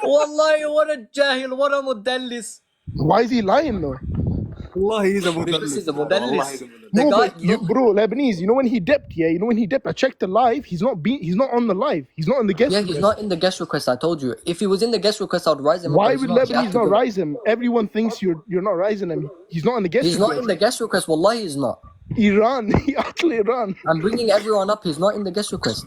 Wallahi, what a jahil, what a mudallis. Why is he lying though? Allah, he's a Because he's a mudallis. Allah, mudallis. he's a mudallis. The No, guy, but you, bro, Lebanese. You know when he dipped? Yeah, I checked the live. He's not on the live. He's not in the guest. yeah, he's not in the guest request. I told you. If he was in the guest request, I'd rise him. Why up. would He's he had Lebanese to not go. rise him? Everyone thinks you're not rising him. He's not in the guest. He's not in the guest request. Wallahi, he's not. Iran. He actually ran. I'm bringing everyone up. He's not in the guest request.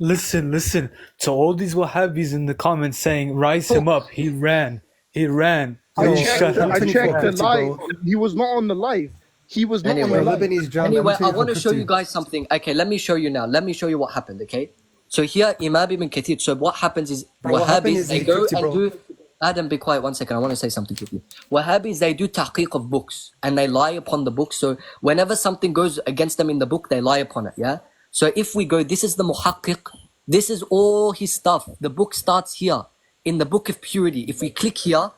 Listen to all these Wahhabis in the comments saying, rise him up. He ran. I Yo, checked shut up. the live. Bro. He was not on the live. He was not on the live. Anyway, I want to show you guys something. Okay, let me show you now. Let me show you what happened, okay? So here, Imam ibn Kathir. So what happens is, Bro, what happened Wahhabis, is they he go 50, and bro. do... Adam, be quiet 1 second. I want to say something to you. Wahhabis, they do tahqiq of books and they lie upon the book. So whenever something goes against them in the book, they lie upon it. Yeah. So if we go, this is the muhaqqiq. This is all his stuff. The book starts here in the book of purity. If we click here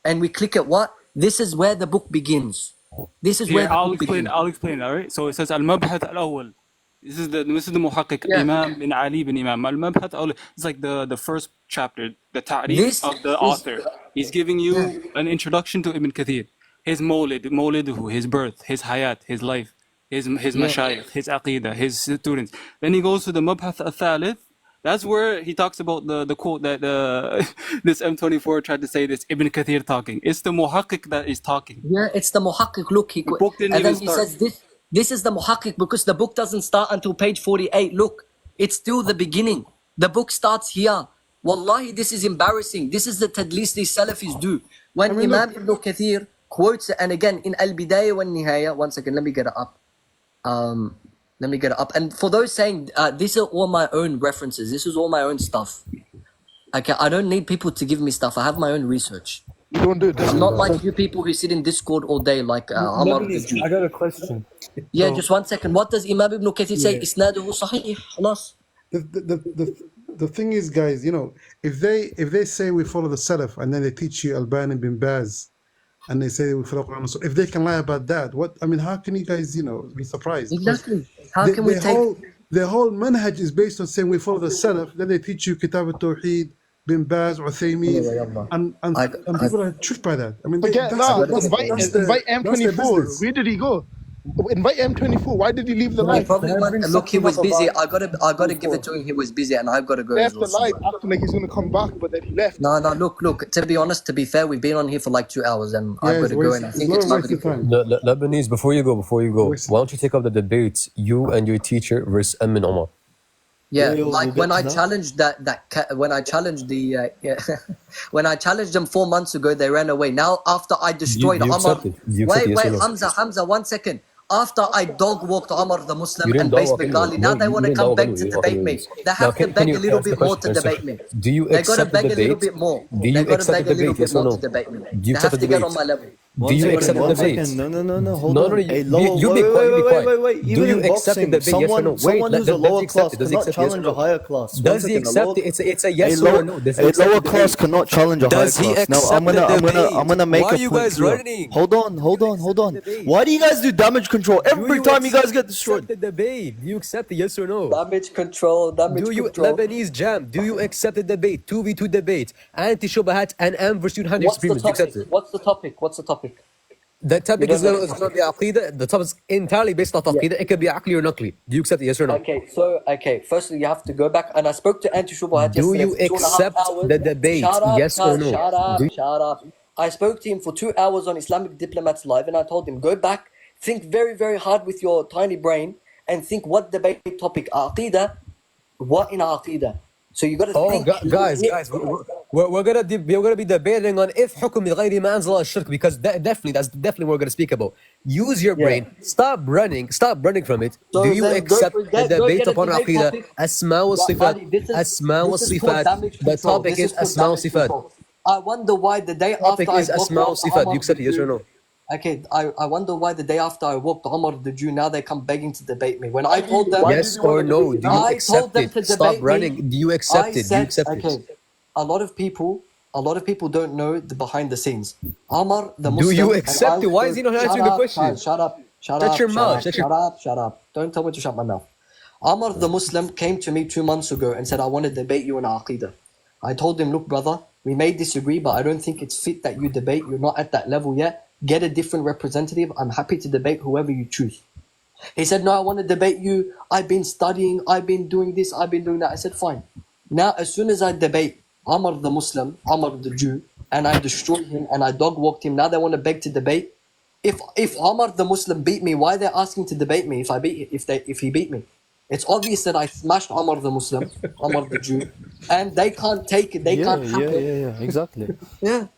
and we click at what? This is where the book begins. This is Here, where the I'll book explain. begins. I'll explain. All right. So it says Al-Mabhath Al-Awwal. This is the Muhaqqiq Yeah. Imam bin Ali bin Imam. Al-Mabhath Al-Awwal. It's like the first chapter, the ta'rif This of the is author. He's giving you an introduction to Ibn Kathir. His mawliduhu, his birth, his hayat, his life, his mashayikh, his aqidah, his students. Then he goes to the Mabhath Al-Thalith. That's where he talks about the quote that this M24 tried to say, this Ibn Kathir talking. It's the muhaqqiq that is talking. Yeah, it's the muhaqqiq. Look, The book didn't and then even he start. says this is the muhaqqiq because the book doesn't start until page 48. Look, it's still the beginning. The book starts here. Wallahi, this is embarrassing. This is the tadlis these Salafis do. When Imam Ibn Kathir quotes it, and again in Al-Bidayah wa Nihaya, 1 second, let me get it up. Let me get it up. And for those saying, these are all my own references. This is all my own stuff. Okay, I don't need people to give me stuff. I have my own research. You don't do it. I'm not like you people who sit in Discord all day like Amar the Lebanese, Jew. I got a question. Yeah, So- just 1 second. What does Imam Ibn Kathir say? Isnaduhu sahih. Khalas. The thing is, guys, you know, if they say we follow the Salaf and then they teach you Albani bin Baz and they say we follow Quran, so if they can lie about that, what I mean, how can you guys, you know, be surprised? Because Exactly. How can we take... the whole manhaj is based on saying we follow the Salaf, then they teach you Kitab al-Tawheed, bin Baz, Uthaymeen, and people are tricked by that. I mean, Forget that. Invite that's their M24. business. Where did he go? Invite M24. Why did he leave the He live? probably They went, haven't look, he was something up busy. about I gotta give it to him. He was busy, and I've got to go. Left as the well. live acting like he's gonna come back, but then he left. No, look. To be honest, to be fair, we've been on here for like 2 hours, and I've got to go. And I think it's Maghrib. Lebanese, before you go, Waste why don't you take up the debates, you and your teacher versus Amin Omar? Yeah, We'll like get when to I that. challenged when I challenged the when I challenged them 4 months ago, they ran away. Now after I destroyed you Amar, accepted? You accepted, wait, yes or no? Hamza, 1 second. After I dog walked Amar the Muslim You didn't and dog Base walk anyway. Bengali, now No, they you want to didn't come dog beg anyway. to You walk debate anyway. me. They Now, have to beg a little bit more to debate me. Do you They got to accept the beg a little debate? bit more. Do They you got to accept beg the a little debate, yes bit or more no? to debate me. Do you They accept have the to get on debate? my level. Do you accept the One debate? second. No. Hold No, on. you lower, you be quiet. You be quiet. wait. Do Even you in accept the boxing, debate? Yes or no? someone who's a does lower he accept class it? Does he cannot accept it? Yes or challenge a no? higher class. Does he accept it? It's a yes or a no. Does he A accept lower the class debate? cannot challenge a Does higher he class. Now accept the debate? I'm gonna make Why a are you point guys clear. running? Hold on. Why do you guys do damage control every time you guys get destroyed? Accept the debate? Do you accept it? Yes or no? Damage control. Do you Lebanese jam? Do you accept the debate? 2v2 debate, anti-shubahat and Am versus 100 What's the extremists. Do you accept topic? it? What's the topic? The topic You is don't going to be aqidah. The topic is entirely based on aqidah. It could be aqli or naqli. Do you accept it? Yes or no? Okay. Firstly, you have to go back, and I spoke to Anti Shubahat Do yesterday you for 2.5 accept hours. the debate? Shut up, Yes or no? Do you- Shut up. I spoke to him for 2 hours on Islamic Diplomats Live, and I told him, go back, think very, very hard with your tiny brain, and think what debate topic, aqidah, what in aqidah. So you got to think. Guys, we're gonna be debating on if حكم غير ما أنزل الشرك, because that's definitely what we're gonna speak about. Use your brain. Stop running from it. So Do you then go accept get- the go debate get a upon debate aqidah? topic. Asma wa Buddy, sifat. this is Asma wa called sifat. damage The control. topic This is called asma wa damage sifat. control. I wonder why the day Topic after is I walked asma wa Omar sifat. Do you accept the it? Yes or Jew- no? Okay, I wonder why the day after I walked Omar the Jew, now they come begging to debate me. When I told them, Yes or no? Do you I told accept them it? to Stop debate running. me. Do you accept I it? Do you said, accept okay, it? a lot of people don't know the behind the scenes. Omar the Do Muslim. you and accept I- it? Why is he not answering the question? Shut up. Shut your mouth. Shut up. Don't tell me to shut my mouth. Omar the Muslim came to me 2 months ago and said, I want to debate you on Aqidah. I told him, look, brother, we may disagree, but I don't think it's fit that you debate. You're not at that level yet. Get a different representative. I'm happy to debate whoever you choose. He said, no, I want to debate you. I've been studying. I've been doing this. I've been doing that. I said, fine. Now, as soon as I debate Omar the Muslim, Omar the Jew, and I destroyed him and I dog walked him, now they want to beg to debate. If Omar the Muslim beat me, why are they asking to debate me if he beat me? It's obvious that I smashed Omar the Muslim, Omar the Jew, and they can't take it. They can't hack it. Yeah, exactly. Yeah.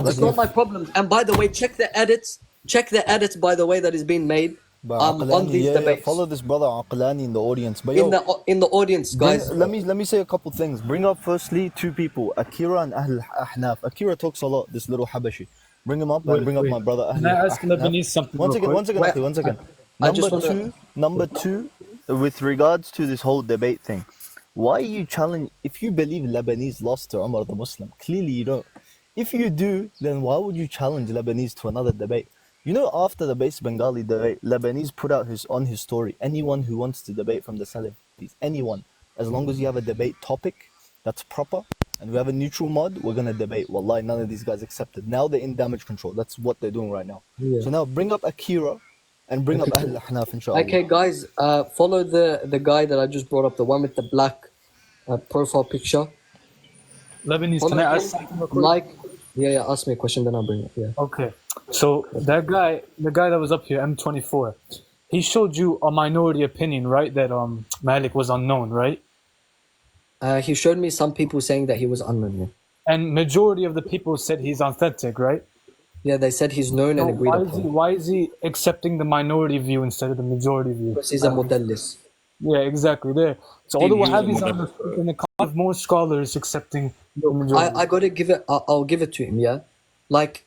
It's not my problem. And by the way, check the edits. Check the edits, by the way, that is being made. But on Aqlani, these debates. follow this brother Aqlani in the audience. But In the audience, guys. let me say a couple things. Bring up firstly two people, Akira and Ahl Ahnaf. Akira talks a lot. This little Habashi. Bring him up and bring up my brother Ahl Can I ask Ahnaf. Lebanese something One real second, quick? one second. I just wanna- Number two, with regards to this whole debate thing, why you challenge? If you believe Lebanese lost to Umar the Muslim, clearly you don't. If you do, then why would you challenge Lebanese to another debate? You know, after the base Bengali debate, Lebanese put out on his story, anyone who wants to debate from the Salafis, anyone, as long as you have a debate topic that's proper, and we have a neutral mod, we're gonna debate. Wallahi, none of these guys accepted. Now they're in damage control. That's what they're doing right now. Yeah. So now bring up Akira, and bring up Ahl Ahnaf, inshallah. Okay, guys, follow the guy that I just brought up, the one with the black profile picture. Lebanese, Follow can I him, ask something real quick? yeah, ask me a question, then I'll bring it. Yeah. Okay. So that guy, the guy that was up here, M24, he showed you a minority opinion, right? That Malik was unknown, right? He showed me some people saying that he was unknown. Yeah. And majority of the people said he's authentic, right? Yeah, they said he's known and So agreed upon. why is he accepting the minority view instead of the majority view? Because he's a modellis. Yeah, exactly. There. So all the He was a Wahhabis model. are and a couple of more scholars accepting the majority. I gotta give it. I'll give it to him. Yeah, like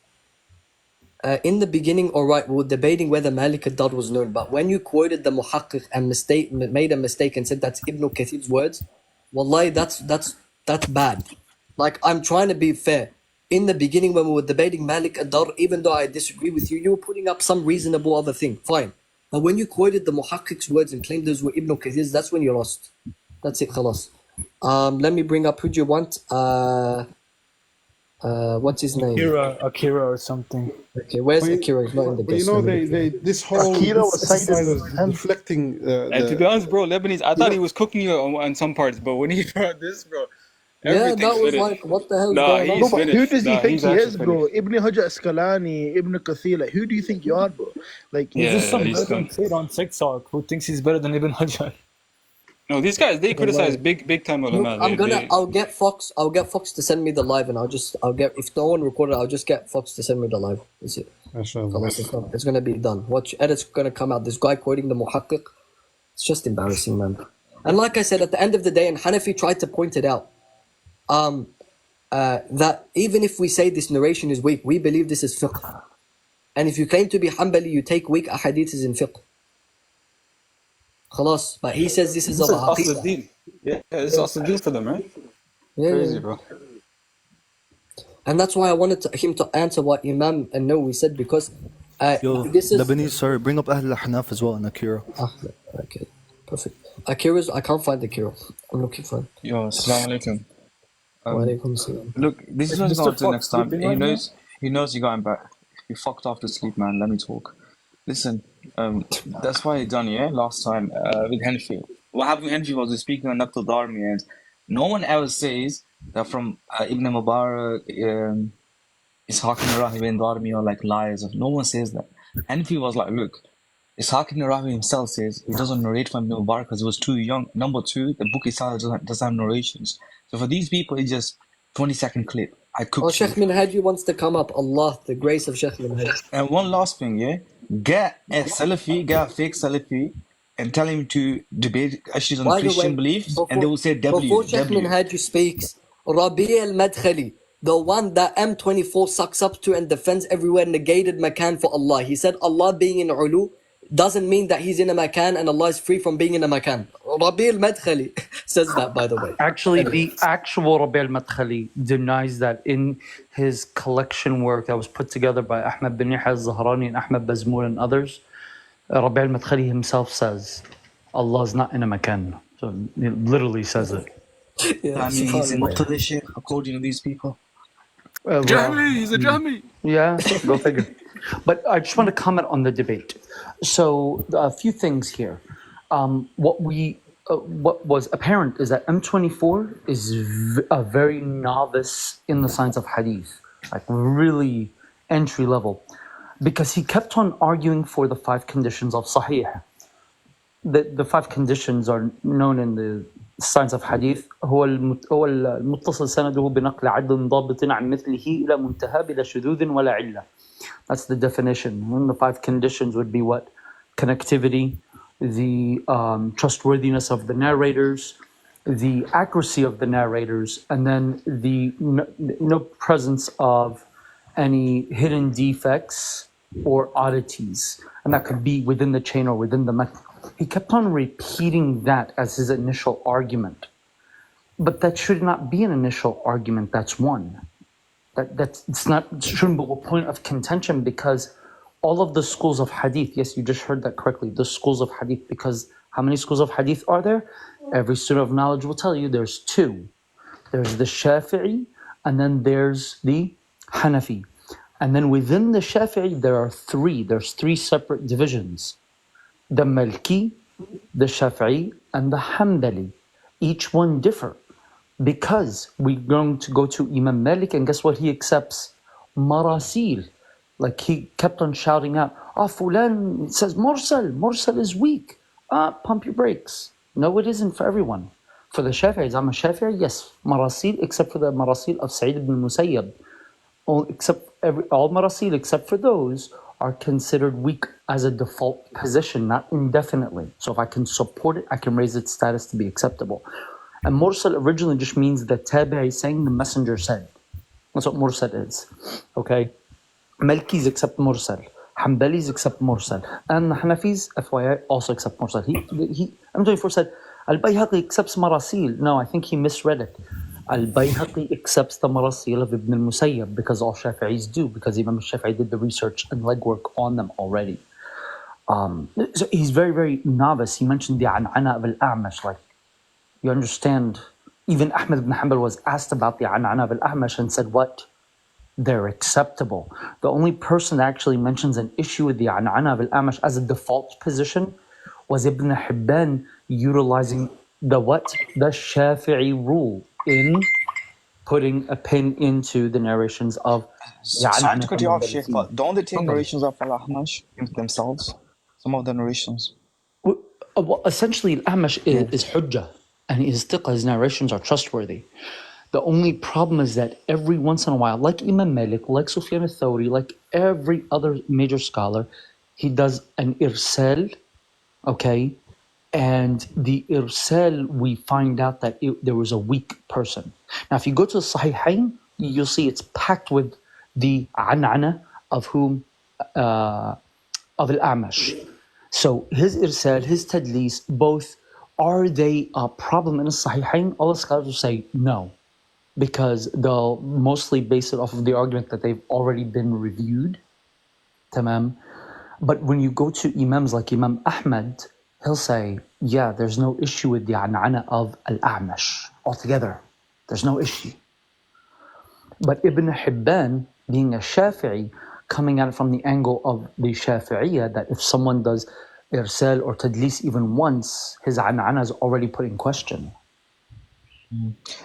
in the beginning, all right, we were debating whether Malik ad-Dar was known, but when you quoted the muhaqqiq and made a mistake and said that's Ibn Kathir's words, wallahi, that's bad. Like, I'm trying to be fair. In the beginning, when we were debating Malik ad-Dar, even though I disagree with you, you were putting up some reasonable other thing. Fine. But when you quoted the muhaqqiq's words and claimed those were Ibn Kathir's, that's when you lost. That's it, khalas. Let me bring up, who do you want? What's his name? Akira or something. Okay, where's But Akira? He's not in the But you guest. know, Let me- this whole Akira was exercise cited was deflecting And to be honest, bro, Lebanese, I thought he was cooking you on some parts, but when he brought this, bro, Yeah, everything's that was finished. like, what the hell's Nah, going he's on? No, but finished. who does he Nah, think he's he actually is, bro? finished. Ibn Hajar Asqalani, Ibn Kathir, like, who do you think you are, bro? Like, He's Yeah, just some he's random done. kid on TikTok who thinks he's better than Ibn Hajar. No, these guys, they criticize big time Look, ulama. I'll get Fox to send me the live, and if no one recorded, I'll just get Fox to send me the live. That's it. MashaAllah. It's gonna be done. Watch, edit's gonna come out. This guy quoting the muhaqqiq. It's just embarrassing, man. And like I said, at the end of the day, and Hanafi tried to point it out, that even if we say this narration is weak, we believe this is fiqh. And if you claim to be Hanbali, you take weak ahadiths in fiqh. Khalas. But he says this is This of is aqeedah. Asluddin. Yeah, this is Asluddin for them, right? Yeah, Crazy, yeah. bro. And that's why I wanted him to answer what Imam and Nawawi said, because Yo, this is Lebanese, sorry, bring up Ahl Ahnaf as well and Akira. okay, perfect. Akira's, I can't find Akira. I'm looking for him. Yo, assalamu alaikum. Wa alaikum salam. Look, this is what he's Mr. going to do Fox next time. sleeping right now? He knows you got him back. You fucked off to sleep, man. Let me talk. Listen, that's why he done, yeah, last time with Henfi. What happened with Henfi was we speaking on Naqtul Darmi, and no one ever says that from Ibn Mubarak, Ishaq ibn Rahim ibn Darmi are like liars. No one says that. Henfi was like, look, Ishaq ibn Rahim himself says he doesn't narrate from Ibn Mubarak because he was too young. Number two, the book itself doesn't have narrations. So for these people, it's just 20-second clip. I cooked Oh, Sheikh Minhaji wants to come up. Allah, the grace of Sheikh Minhaji. And one last thing, yeah? Get a Salafi, get a fake Salafi, and tell him to debate issues on By the Christian way, beliefs, and they will say before Sheikh W. Minhaji speaks, Rabi al-Madkhali, the one that M24 sucks up to and defends everywhere, negated makan for Allah. He said Allah being in ulu doesn't mean that he's in a makan and Allah is free from being in a makan. Rabi al-Madkhali says that, by the way. Actually, the actual Rabi al-Madkhali denies that in his collection work that was put together by Ahmad bin Yahya al-Zahrani and Ahmad Bazmoul and others. Rabi al-Madkhali himself says Allah is not in a makan. So he literally says it. Yeah, I mean, he's not to this shit, according to these people. Jahmi, he's a Jahmi. Yeah, go figure. But I just want to comment on the debate. So a few things here. What was apparent is that M24 is a very novice in the science of hadith, like really entry level, because he kept on arguing for the 5 conditions of Sahih. The 5 conditions are known in the science of hadith. هو المتصل سنده بنقل عدل ضابط عن مثله إلى منتهى بلا شذوذ ولا علة. That's the definition. And the 5 conditions would be what? connectivity, the trustworthiness of the narrators, the accuracy of the narrators, and then the no presence of any hidden defects or oddities. And that could be within the chain or within the method. He kept on repeating that as his initial argument. But that should not be an initial argument, that's one. Shouldn't be a point of contention, because all of the schools of hadith, yes, you just heard that correctly, the schools of hadith, because how many schools of hadith are there? Every student of knowledge will tell you there's two. There's the Shafi'i, and then there's the Hanafi. And then within the Shafi'i, there's three separate divisions. The Malki, the Shafi'i, and the Hanbali. Each one differ. Because we're going to go to Imam Malik, and guess what he accepts? Marasil. Like he kept on shouting out, Fulan says Mursal is weak. Pump your brakes. No, it isn't for everyone. For the Shafi'is, I'm a Shafi'i, yes, Marasil, except for the Marasil of Sa'id ibn Musayyab. All Marasil, except for those, are considered weak as a default position, not indefinitely. So if I can support it, I can raise its status to be acceptable. And Mursal originally just means the Tabi'i saying the messenger said. That's what Mursal is. Okay? Malkis accept Mursal. Hanbalis accept Mursal. And the Hanafis, FYI, also accept Mursal. M24 said, Al-Bayhaqi accepts Marasil. No, I think he misread it. Al-Bayhaqi accepts the Marasil of Ibn al-Musayyab, because all Shafi'is do, because Imam al-Shafi'i did the research and legwork on them already. So he's very, very novice. He mentioned the An'ana of al-A'mash, like, you understand, even Ahmed ibn Hanbal was asked about the An'ana of al-A'mash and said, what? They're acceptable. The only person that actually mentions an issue with the An'ana of al-A'mash as a default position was Ibn Hibban, utilizing the what? The Shafi'i rule in putting a pin into the narrations of the Sorry to An'ana. cut you off, Sheikh, but don't they take narrations of Al-Ahmash themselves? Some of the narrations. Well, essentially, Al-A'mash is hujjah, and his narrations are trustworthy. The only problem is that every once in a while, like Imam Malik, like Sufyan al-Thawri, like every other major scholar, he does an irsal, okay? And the irsal, we find out that there was a weak person. Now, if you go to the Sahihain, you'll see it's packed with the an'ana of whom? Of al-A'mash. So his irsal, his tadlis, both, are they a problem in the Sahihain? All the scholars will say no, because they'll mostly base it off of the argument that they've already been reviewed. Tamam. But when you go to imams like Imam Ahmad, he'll say, yeah, there's no issue with the an'ana of al-A'mash altogether. There's no issue. But Ibn Hibban, being a Shafi'i, coming at it from the angle of the Shafi'iyya, that if someone does irsal or tadlis even once, his an'ana is already put in question.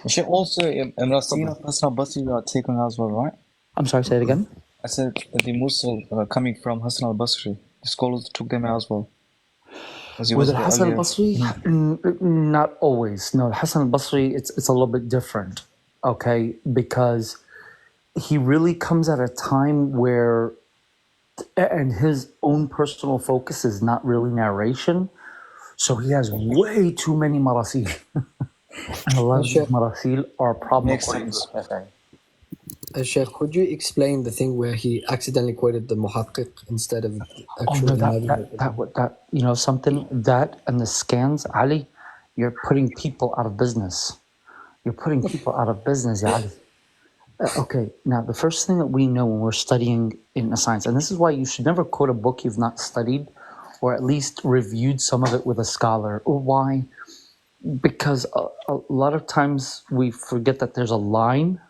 Sheikh, also, Rasil of Hassan al-Basri are taken as well, right? I'm sorry, say it again? I said the Mursal coming from Hassan al-Basri. The scholars took them as well. With Hassan al-Basri, not always. No, Hassan al-Basri, it's a little bit different, okay? Because he really comes at a time where, and his own personal focus is not really narration, so he has way too many marasil. And a lot of these marasil are problematic. Sheikh, could you explain the thing where he accidentally quoted the muhaqqiq instead of actually that you know something, that and the scans, Ali, you're putting people out of business. You're putting people out of business, Ali. Okay, now the first thing that we know when we're studying in a science, and this is why you should never quote a book you've not studied, or at least reviewed some of it with a scholar. Or why? Because a lot of times we forget that there's a line,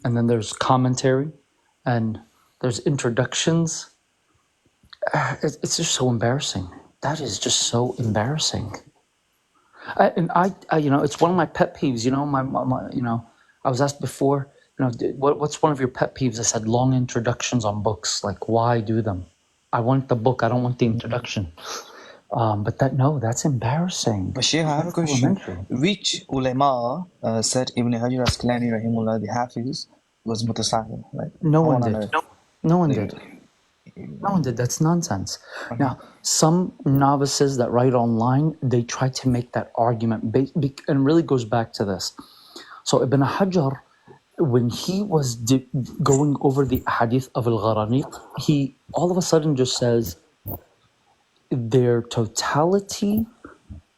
and then there's commentary, and there's introductions. It's just so embarrassing. That is just so embarrassing. And I, you know, it's one of my pet peeves. You know, my you know, I was asked before, you know, what's one of your pet peeves? I said long introductions on books. Like, why do them? I want the book. I don't want the introduction. But that's embarrassing. But Sheikh, I have a question. Which ulama said Ibn Hajar Asqalani rahimullah, the Hafiz, was mutasahil? Like, no one did. No one did. No, that's nonsense. Now, some novices that write online, they try to make that argument, and really goes back to this. So Ibn Hajar, when he was going over the hadith of al-Gharaniq, he all of a sudden just says, their totality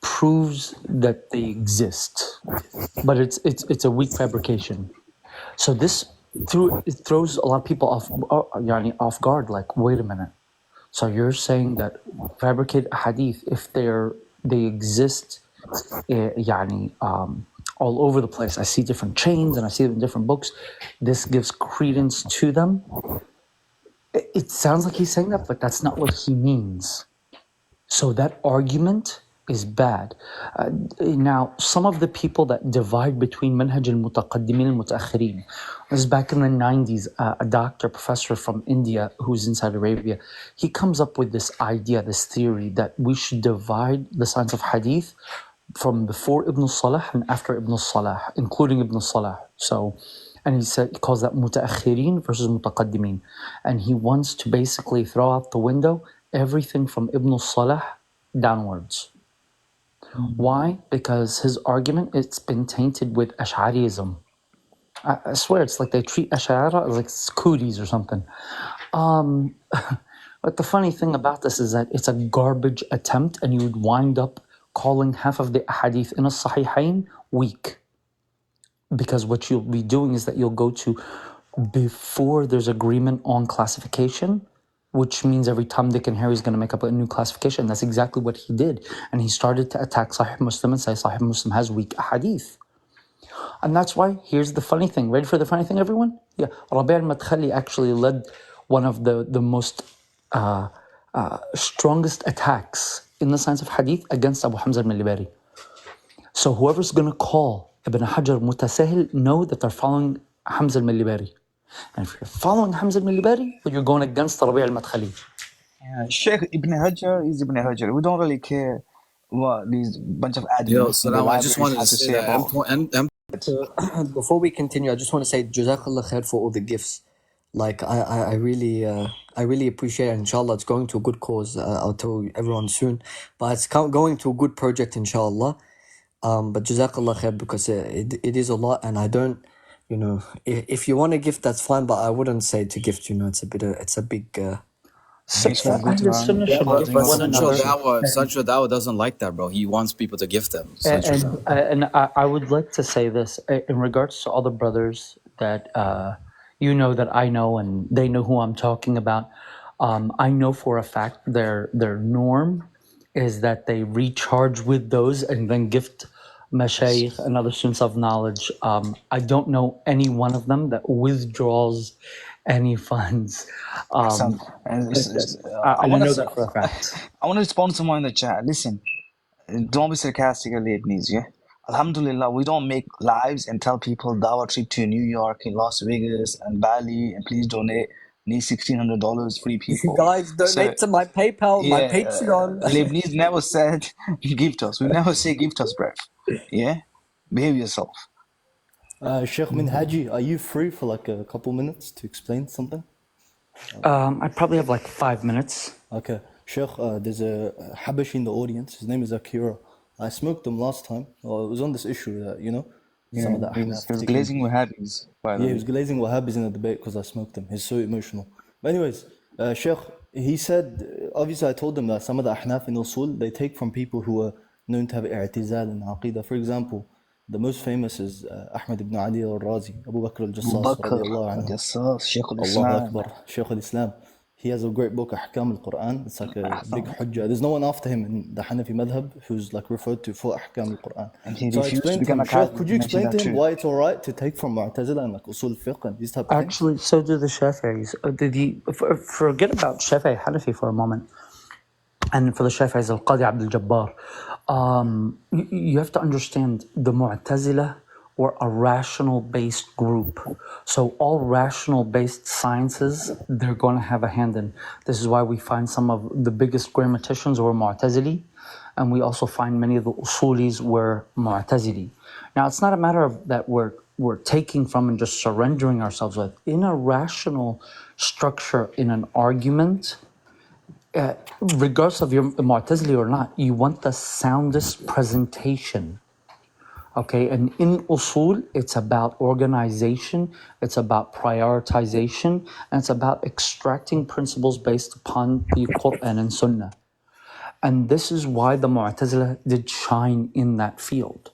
proves that they exist, but it's a weak fabrication. So this it throws a lot of people off guard. Like, wait a minute. So you're saying that fabricated hadith, if they exist, all over the place. I see different chains and I see them in different books. This gives credence to them. It sounds like he's saying that, but that's not what he means. So that argument is bad. Now, some of the people that divide between manhaj al-mutaqaddimin and mutaakhirin, this is back in the 90s, a doctor, professor from India who's in Saudi Arabia, he comes up with this idea, this theory that we should divide the science of hadith from before Ibn Salah and after Ibn Salah, including Ibn Salah. So, and he calls that mutaakhirin versus mutaqaddimin. And he wants to basically throw out the window everything from Ibn Salah downwards. Why? Because his argument, it's been tainted with Ash'ariism. I swear, it's like they treat Ash'ara as like cooties or something. But the funny thing about this is that it's a garbage attempt, and you would wind up calling half of the hadith in a Sahihain weak. Because what you'll be doing is that you'll go to before there's agreement on classification, which means every time Dick and Harry is going to make up a new classification. That's exactly what he did. And he started to attack Sahih Muslim and say Sahih Muslim has weak hadith. And that's why, here's the funny thing. Ready for the funny thing, everyone? Yeah. Rabi' al-Madkhali actually led one of the most strongest attacks in the science of hadith against Abu Hamza al-Malibari. So whoever's going to call Ibn Hajar mutasahil, know that they're following Hamza al-Malibari. And if you're following Hamza al-Malibari, you're going against Rabi' al-Madkhali. Yeah, Sheikh Ibn Hajar is Ibn Hajar. We don't really care what these bunch of Yo, admins in the Salam, I just libraries wanted to have to say say that about. Before we continue, I just want to say Jazakallah khair for all the gifts. Like I really appreciate it. Inshallah, it's going to a good cause. I'll tell everyone soon, but it's going to a good project, inshallah. But Jazakallah khair, because it is a lot, and I don't, if you want to gift, that's fine, but I wouldn't say to gift. It's a big. It's all good, man. but one Central another. Dawah doesn't like that, bro. He wants people to gift them. And I would like to say this in regards to all the brothers that that I know, and they know who I'm talking about. I know for a fact their norm is that they recharge with those and then gift mashayikh and other students of knowledge. I don't know any one of them that withdraws any funds. Hassan, I know that for a fact. I want to respond to someone in the chat. Listen, don't be sarcastic or Lebanese, yeah? Alhamdulillah, we don't make lives and tell people dawah trip to New York and Las Vegas and Bali and please donate. Need $1,600 free people. Guys, donate to my PayPal, my Patreon. Lebanese never said gift us. We never say gift us, bruv. Yeah? Behave yourself. Sheikh Minhaji, are you free for like a couple minutes to explain something? I probably have like 5 minutes. Okay. Sheikh, there's a Habashi in the audience. His name is Akira. I smoked him last time. It was on this issue that, some of the he was glazing Wahhabis. He was glazing Wahhabis in the debate because I smoked him. He's so emotional. But anyways, Sheikh, he said, obviously I told him that some of the Ahnaf in Usul, they take from people who are known to have i'tizal in Aqidah. For example, the most famous is Ahmad ibn Ali al-Razi, Abu Bakr al-Jassas, radiallahu anhu. Shaykh al-Islam. Allahu Akbar, Shaykh al-Islam. He has a great book, Ahkam al-Quran. It's like a big hujjah. There's no one after him in the Hanafi madhab who's like referred to for Ahkam al-Quran. And he So I refused to explained to become him, a Shaykh, Qazi. could you explain to him why it's alright to take from Mu'tazila and like Usul fiqh and these type of things? Actually, so do the Shafi'is. Forget about Shafi'i Hanafi for a moment. And for the Shafi'is, Al-Qadi Abdul Jabbar. You have to understand the Mu'tazila were a rational-based group. So all rational-based sciences, they're going to have a hand in. This is why we find some of the biggest grammaticians were Mu'tazili, and we also find many of the Usulis were Mu'tazili. Now, it's not a matter of that we're taking from and just surrendering ourselves with. In a rational structure in an argument, regardless of your Mu'tazili or not, you want the soundest presentation. Okay, and in usul, it's about organization, it's about prioritization, and it's about extracting principles based upon the Quran and Sunnah. And this is why the Mu'tazila did shine in that field.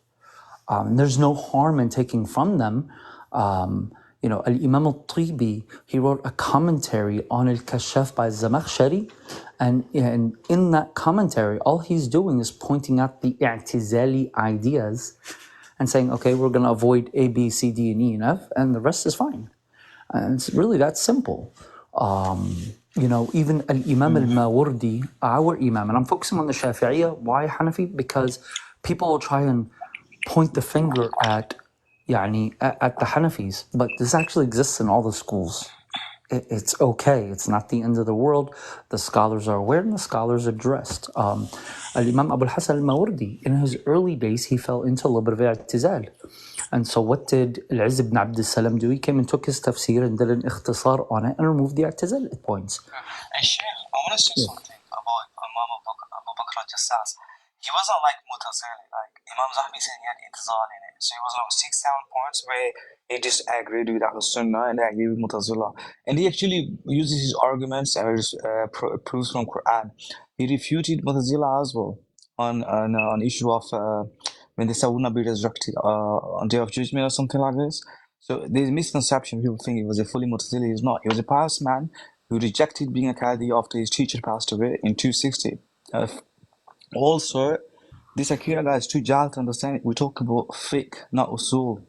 There's no harm in taking from them. Al-Imam al-Tibi, he wrote a commentary on Al-Kashaf by Zamakhshari, and in that commentary, all he's doing is pointing out the i'tizali ideas and saying, okay, we're going to avoid A, B, C, D, and E, and F, and the rest is fine. And it's really that simple. Even Al-Imam al-Mawardi, our Imam, and I'm focusing on the Shafi'iyya. Why Hanafi? Because people will try and point the finger at the Hanafis, but this actually exists in all the schools. It's okay. It's not the end of the world. The scholars are aware and the scholars are dressed. Al-Imam Abu al-Hasan al-Mawardi, in his early days, he fell into a little bit of i'tizal. And so what did Al-Izz ibn Abd al-Salam do? He came and took his tafsir and did an ikhtisar on it and removed the i'tizal points. Hey, Sheikh, I want to say something about Imam Abu Bakr al-Jassas. He wasn't like Mutazili. Like Imam Zahabi said, he had intizal in it. So it was like 6, 7 points where he just agreed with Sunnah and agreed with Mutazila. And he actually uses his arguments and proofs from Quran. He refuted Mutazila as well on issue of when they say will not be resurrected on Day of Judgment or something like this. So there's a misconception. People think he was a fully Mutazili. He's not. He was a pious man who rejected being a Qadi after his teacher passed away in 260. Also, this Akira guy is too jahil to understand it. We talk about fiqh, not usul.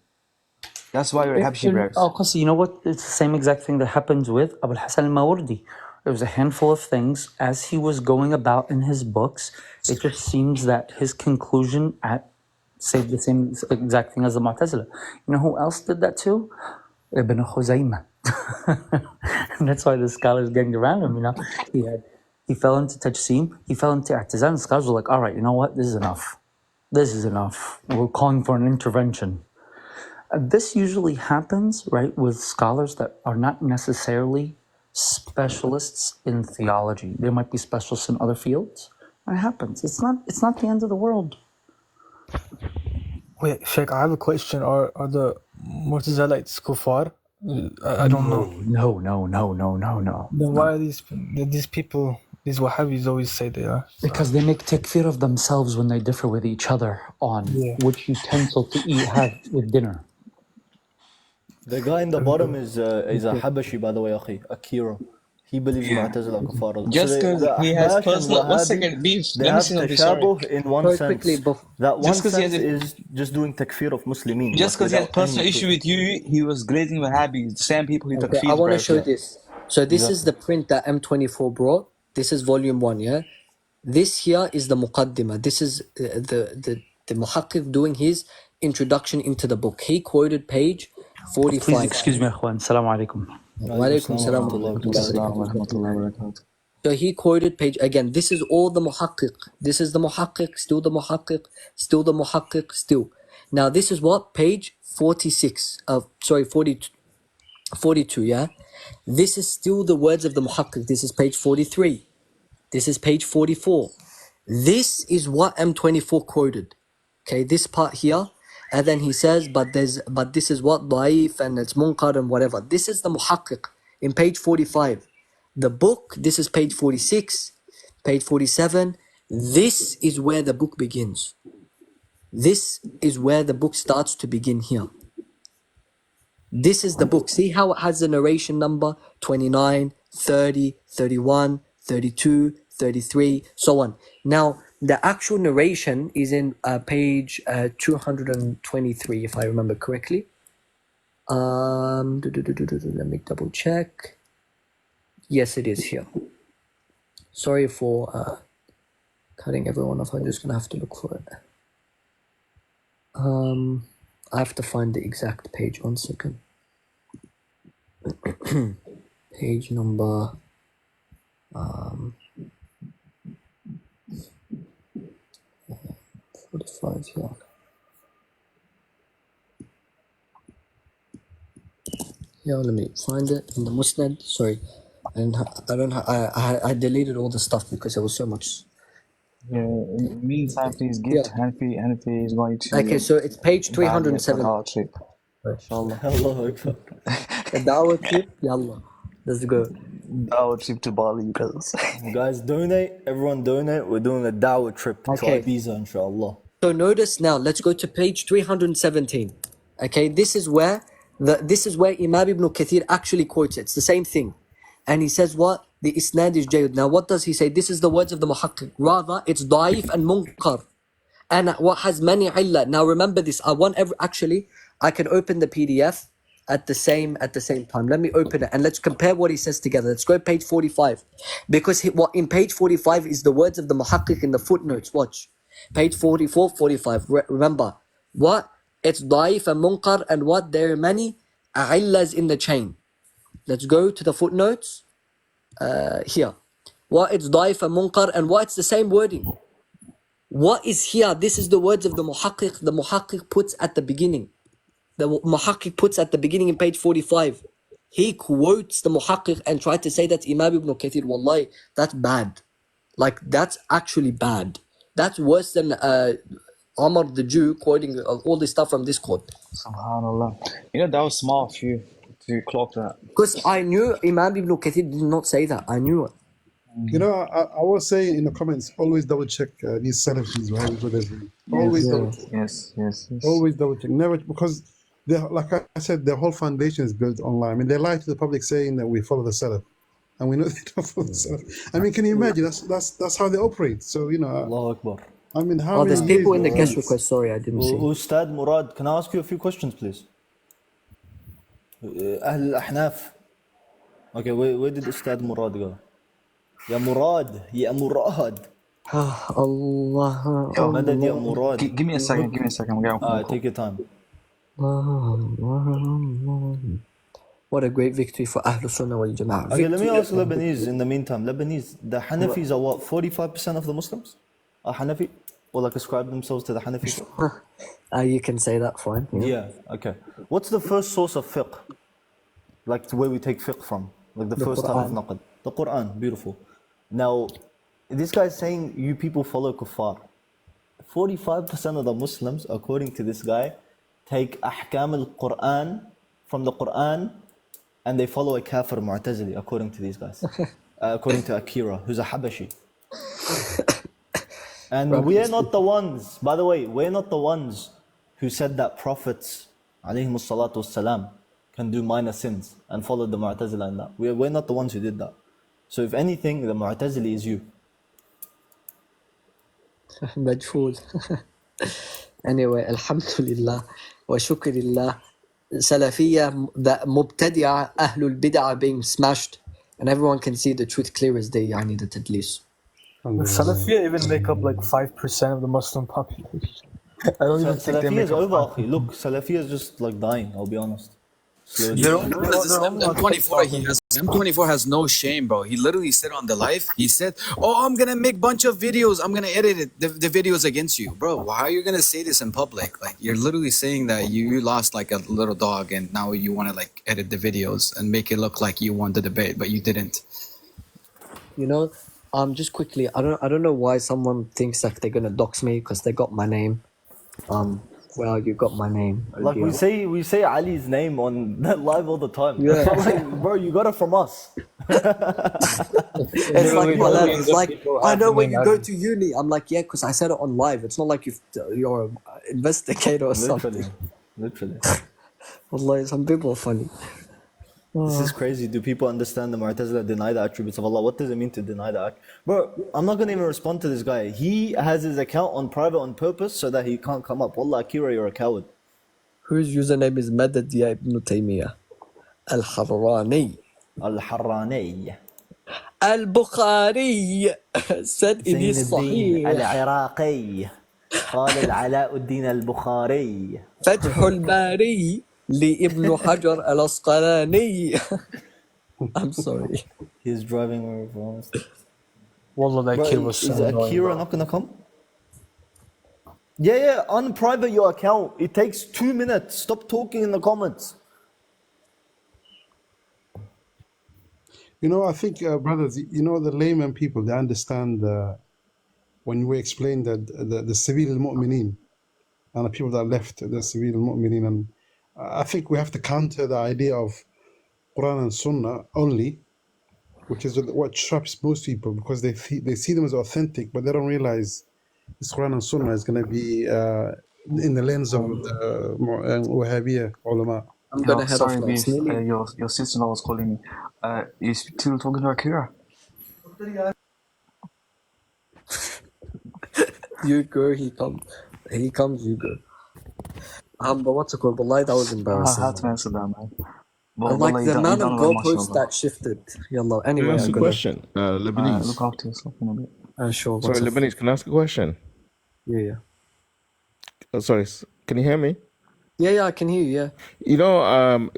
That's why you're Habshi breaks. Qasi, you know what? It's the same exact thing that happens with Abu al-Hasan al-Mawardi. There was a handful of things as he was going about in his books. It just seems that his conclusion said the same exact thing as the Mu'tazila. You know who else did that too? Ibn Khuzaymah. And that's why the scholars ganged around him. He fell into tajseem, he fell into i'tizal, and scholars were like, all right, you know what? This is enough. This is enough. We're calling for an intervention. This usually happens, right, with scholars that are not necessarily specialists in theology. They might be specialists in other fields. It happens. It's not the end of the world. Wait, Sheikh, I have a question. Are the Mu'tazilites kuffar? I don't know. No. Then why are these people, these Wahhabis always say they are? Because they make takfir of themselves when they differ with each other on which utensil to have with dinner. The guy in the bottom is a Habashi, by the way, akhi, Akira. He believes Mu'tazila kuffar. Just because he has personal... One second, beef. They have tashabuh in one sense. That one sense is just doing takfir of Muslimin. Just because he has personal issue with you, he was glazing Wahhabis, the same people he takfir. I want to show this. So this is the print that M24 brought. This is volume 1, yeah? This here is the muqaddimah. This is the muhakkik doing his introduction into the book. He quoted page 45. Please excuse me, Akhwan. Assalamu alaikum. Wa alaikum salam wa rahmatullahi wa barakatuh. So he quoted page, again, this is all the muhakkik. This is the muhakkik, still the muhakkik, still the muhakkik, still. Now this is what? Page 46, 42, yeah? This is still the words of the muhakkik. This is page 43. This is page 44. This is what M24 quoted. Okay, this part here. And then he says, but this is what daif and it's munkar and whatever. This is the muhakkik in page 45. The book, this is page 46, page 47. This is where the book begins. This is where the book starts to begin here. This is the book. See how it has the narration number 29, 30, 31, 32, 33, so on. Now, the actual narration is in page 223, if I remember correctly. Let me double check. Yes, it is here. Sorry for cutting everyone off. I'm just going to have to look for it. I have to find the exact page. 1 second. Page number 45 here. Yeah, let me find it in the Musnad. Sorry, and I don't. I deleted all the stuff because there was so much. Yeah, in the meantime, please give Yeah. to Hanafi. Hanafi is going Okay, to so it's page guide me to 307. our trip. Inshallah. Allahu Akbar. The Dawah trip. Yalla, let's go. Our trip to Bali, guys. Guys, donate. Everyone donate. We're doing a dawah trip to Okay. Ibiza, inshallah. So notice now. Let's go to page 317. Okay, this is where Imam Ibn Kathir actually quotes it. It's the same thing, and he says what the isnad is jayyid. Now, what does he say? This is the words of the muhaqqiq. Rather, it's daif and munkar. And what has many illah. Now remember this. I can open the PDF at the same time. Let me open it and let's compare what he says together. Let's go page 45. Because what in page 45 is the words of the muhaqqiq in the footnotes. Watch. Page 44, 45. Remember. What? It's daif and munkar, and what? There are many illas in the chain. Let's go to the footnotes. Here. What? It's daif and munkar, and what? It's the same wording. What is here? This is the words of the muhaqqiq. The muhaqqiq puts at the beginning. The muhaqqiq puts at the beginning in page 45. He quotes the muhaqqiq and tried to say that Imam Ibn Kathir. Wallahi, that's bad. Like, that's actually bad. That's worse than Omar the Jew quoting all this stuff from this quote. Subhanallah. You know, that was smart of you to clock that. Because I knew Imam Ibn Kathir did not say that. I knew it. You know, I was saying in the comments, always double check these Salafis, right? What they're doing. Always double check. Yes. Always double check. Never, because like I said, their whole foundation is built online. I mean, they lie to the public saying that we follow the Salaf, and we know they don't follow the Salaf. I mean, can you imagine? That's how they operate. So you know, Allahu Akbar. I mean, how Oh, there's many people in the years- guest request. Sorry, I didn't see. Ustad Murad, can I ask you a few questions, please? Ahl al-Ahnaf. Okay, where did Ustad Murad go? Ya Murad, Ya Murad. Allah. Madad Ya Murad. Give me a second. I'm going. Take your time. What a great victory for Ahlul Sunnah wal Jama'ah. Okay, let me ask Lebanese in the meantime. Lebanese, the Hanafis are what, 45% of the Muslims? Are Hanafi? Or like ascribe themselves to the Hanafi? You can say that, fine. Yeah, okay. What's the first source of fiqh? Like where we take fiqh from? Like the first type of naqd? The Quran, beautiful. Now, this guy is saying you people follow kuffar. 45% of the Muslims, according to this guy, take ahkam al-Quran from the Quran and they follow a kafir mu'tazili, according to these guys. According to Akira, who's a Habashi. And we're not the ones, by the way, we're not the ones who said that prophets, alayhimus salatu wassalam, can do minor sins and follow the mu'tazila in that. We're not the ones who did that. So if anything, the mu'tazili is you. Majfool. Anyway, alhamdulillah wa shukrillah. Salafiyya, the mubtadi'ah, Ahlul Bid'ah being smashed, and everyone can see the truth clear as day, yani the tadlis. Salafiyya even make up like 5% of the Muslim population. I don't even think they Salafiyya make is up over, 5%. akhi. Look, Salafiyya is just like dying, I'll be honest. M24 has no shame, bro. He literally said on the live, he said, "Oh, I'm gonna make bunch of videos. I'm gonna edit it, the videos against you, bro. How are you gonna say this in public? Like, you're literally saying that you lost like a little dog, and now you want to like edit the videos and make it look like you won the debate, but you didn't." You know, just quickly, I don't know why someone thinks like they're gonna dox me because they got my name. Well, you got my name. Like we say Ali's name on that live all the time. Yeah. Like, bro, you got it from us. It's like I know when you go to uni. I'm like, yeah, because I said it on live. It's not like you're an investigator or something. Literally. Wallahi, some people are funny. This is crazy. Do people understand the Mu'tazila deny the attributes of Allah? What does it mean to deny the act? Bro, I'm not going to even respond to this guy. He has his account on private on purpose so that he can't come up. Wallah, Akira, you're a coward. Whose username is Madad ya Ibn Taymiyyah? Al-Harrani. Al-Harrani. Al-Bukhari said in his Sahih. Al-Iraqi. قال العلاء الدين البخاري. فتح الباري لابن حجر الأسقلاني. I'm sorry. He's driving over from us. Wallah, that kid was so Is annoying, Akira bro. not gonna come? Yeah, unprivate your account. It takes 2 minutes. Stop talking in the comments. You know, I think, brothers, you know, the layman people, they understand when we explain that the Sabil al-Mu'mineen and the people that left the Sabil al-Mu'mineen, and I think we have to counter the idea of Quran and Sunnah only, which is what traps most people, because they see them as authentic, but they don't realize this Quran and Sunnah is going to be in the lens of the Wahhabiyya ulama. I'm Yo, gonna head off sorry, now. It's beef. nearly. Your sister-in-law was calling me. You still talking to Akira? You go, he comes. He comes, you go. But what's it called? Wallahi, that was I embarrassing. had to answer that, man. But And like wallah, the you amount of done well, goalposts mashallah. that shifted. Yallah. Can I Anyway, ask I'm a gonna. question? Lebanese. Look after yourself in a bit. Sure. Sorry, What's up? Lebanese. Can I ask a question? Yeah. Sorry, can you hear me? Yeah, I can hear you. Yeah. You know,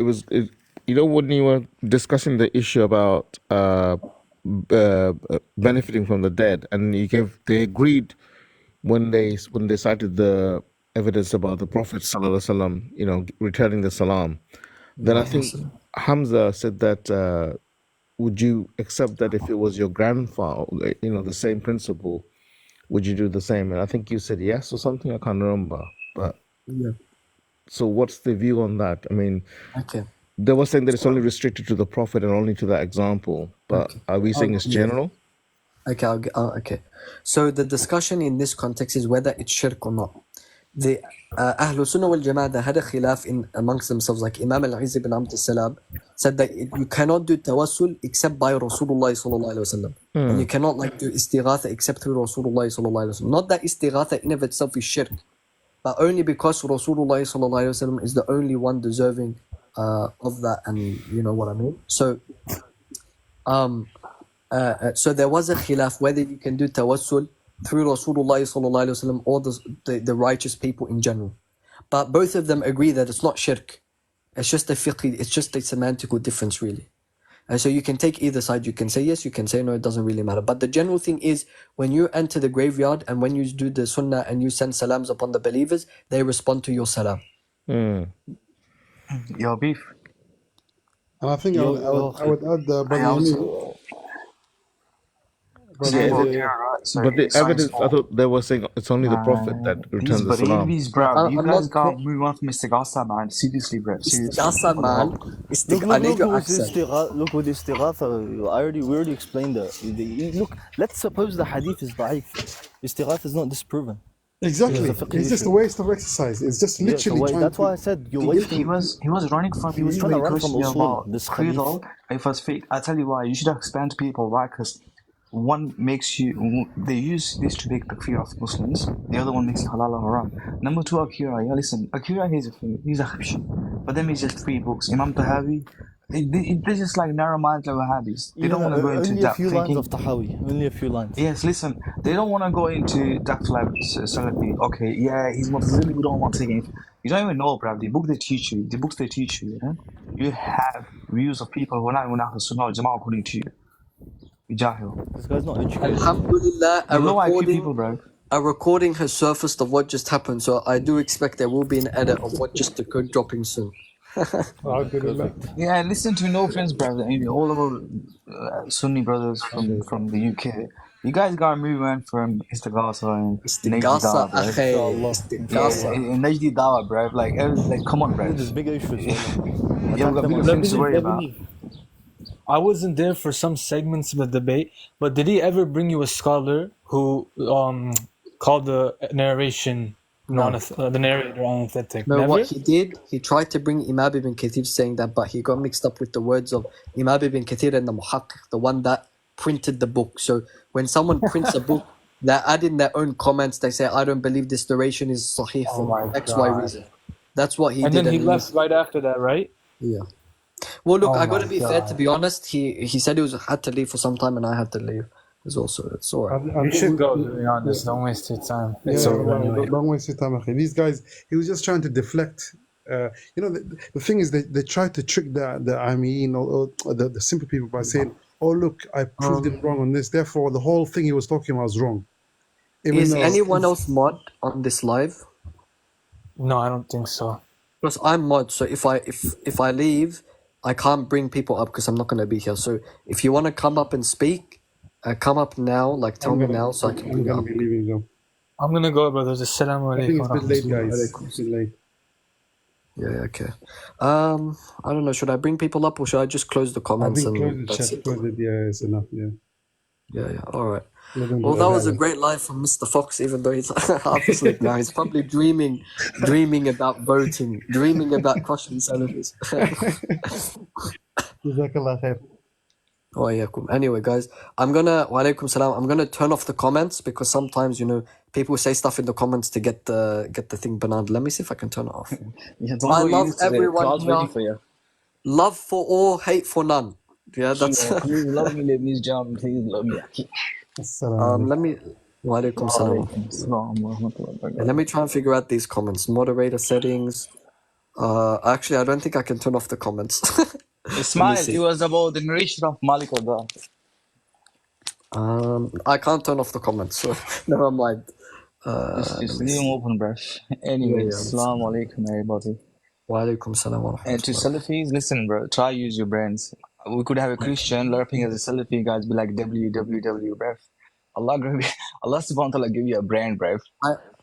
you know, when you were discussing the issue about benefiting from the dead, and they agreed when they cited the evidence about the Prophet sallallahu alaihi wasallam, you know, returning the salam. Then I think Hamza said that. Would you accept that if it was your grandfather, you know, the same principle? Would you do the same? And I think you said yes or something. I can't remember. But Yeah. so, what's the view on that? I mean, Okay. they were saying that it's only restricted to the Prophet and only to that example. But are we saying it's general? Okay. Okay. So the discussion in this context is whether it's shirk or not. The Ahlul Sunnah wal Jama'ah, they had a khilaf in amongst themselves, like Imam al-Izz ibn Abd salam said that you cannot do tawassul except by Rasulullah sallallahu alaihi wasallam, and you cannot like do istighatha except through Rasulullah sallallahu alaihi wasallam. Not that istighatha in of itself is shirk, but only because Rasulullah sallallahu alaihi wasallam is the only one deserving of that, and you know what I mean. So so there was a khilaf whether you can do tawassul through Rasulullah sallallahu alaihi wasallam or the righteous people in general. But both of them agree that it's not shirk. It's just a fiqh, it's just a semantical difference really. And so you can take either side. You can say yes, you can say no, it doesn't really matter. But the general thing is, when you enter the graveyard and when you do the sunnah and you send salams upon the believers, they respond to your salam. Yo, beef. And I think I would add Brother Yamin. But the evidence, I thought they were saying it's only the Prophet that returns the salam. Bro, you guys gotta move on from Istighatha, man. Seriously, bro. Seriously. Istighatha, man. Look with Istighatha. We already explained that. Look, let's suppose the hadith is da'if. Istighatha is not disproven. Exactly. It's just a waste of exercise. It's just literally trying. That's why I said you're wasting. He was running from. He was trying to run from Usul. This credo, if it was fake, I tell you why. You should explain to people why, because one makes you. They use this to make the fear of Muslims. The other one makes it halal or haram. Number two, Akira. Yeah, listen, Akira, he's a Habshi, but then he's just 3 books. Imam Tahawi. They're just like narrow-minded Wahhabis. They don't want to go into only that. A few lines of Tahawi. Only a few lines. Yes, listen. They don't want to go into that like Salafi. Okay, yeah, he's Mutazili. We don't want to take anything. You don't even know, bro. The books they teach you, you know? You have views of people who are not even Ahlul Sunnah wal Jama'ah according to you. Jahil. This guy's not educated. Alhamdulillah, bro. A recording has surfaced of what just happened, so I do expect there will be an edit of what just occurred dropping soon. Yeah, listen to no friends, brother. All of our Sunni brothers from the UK. You guys gotta move on from Istighatha and Najdi Dawa, bro. And Najdi Dawa, bro. Like, come on, bro. There's bigger issues. Yeah, we got bigger things to worry about. I wasn't there for some segments of the debate, but did he ever bring you a scholar who called the narration the narrator unauthentic? No, Never? what he did, he tried to bring Imam ibn Kathir saying that, but he got mixed up with the words of Imam ibn Kathir and the Muhaqqiq, the one that printed the book. So when someone prints a book, they add in their own comments. They say, I don't believe this narration is sahih for X, Y reason. That's what he did. And then he left right after that, right? Yeah. Well, look, I got to be fair. To be honest, he said he had to leave for some time, and I had to leave. It's all right. You should go. To be honest, don't waste your time. Don't waste your time, okay. These guys, he was just trying to deflect. You know, the thing is, they tried to trick the Ameen or the simple people by saying, "Oh, look, I proved him wrong on this. Therefore, the whole thing he was talking about was wrong." Is anyone else mod on this live? No, I don't think so. Because I'm mod, so if I leave, I can't bring people up because I'm not going to be here. So if you want to come up and speak, come up now. Like tell me now so I can I'm bring you gonna up. be leaving though. I'm gonna go, brothers. Assalamu I think alaikum it's wa a bit late, rahmatullah. guys. It's a bit late. Yeah, okay. I don't know. Should I bring people up or should I just close the I comments think close and the that's chat. it? Close it. Yeah, it's enough. Yeah. Yeah. All right. Let them Well, do that it. was a great life from Mr. Fox, even though he's half asleep now. He's probably dreaming about voting, dreaming about crushing Salafis. Jazakallah khair. Oh, yeah, cool. Anyway, guys, wa alaikum salam. I'm gonna turn off the comments because sometimes, people say stuff in the comments to get the thing banned. Let me see if I can turn it off. Yeah, don't I go love use today. everyone Cloud's waiting here. for you. Love for all, hate for none. Yeah, that's. Sure, please love me, Lebanese John. Please love me. Assalamu alaikum. Let me. Wa alaikum salam. Walaikum assalam wa rahmatullahi wa Yeah, let barakatuh. me try and figure out these comments. Moderator settings. Actually, I don't think I can turn off the comments. Let me Ismail, it see. was about the narration of Malik Adha. I can't turn off the comments, so never mind. Just Let me leave them see. open, bruv. Yeah, Anyways, yeah. Assalamu alaikum, everybody. Wa alaikum salam wa And to rahmatullah. Salafis, listen, bro, try use your brains. We could have a Christian LARPing as a Salafi, guys, be like www, bruv. Allah subhanahu wa ta'ala give you a brain, bruv.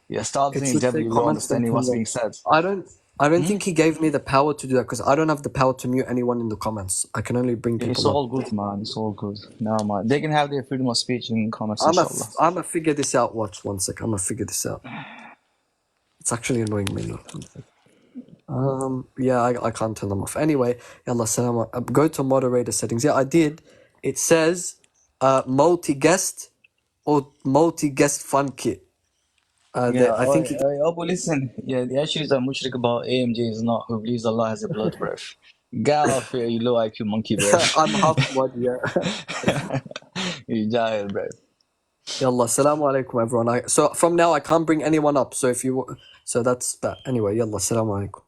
Yeah, stop It saying should say W, you don't comments and understanding turn what's them. being said. I don't think he gave me the power to do that because I don't have the power to mute anyone in the comments. I can only bring Yeah, it's people up. all good, man. It's all good. No, man. They can have their freedom of speech in comments, I'm inshallah. gonna figure this out. Watch 1 sec. I'm gonna figure this out. It's actually annoying me. Look. 1 sec. Yeah, I can't turn them off. Anyway, yalla salam. Go to moderator settings. Yeah, I did. It says multi-guest or multi-guest fun kit. Yeah, I think but listen, yeah, the issues that mushrik about AMJ is not who believes Allah has a blood, bruv. Get off here, you low IQ monkey, bruv. I'm half mod, yeah. You jahil, bruv. Yalla, assalamu alaikum everyone. So from now I can't bring anyone up. So that's that. Anyway, yalla, assalamu alaikum.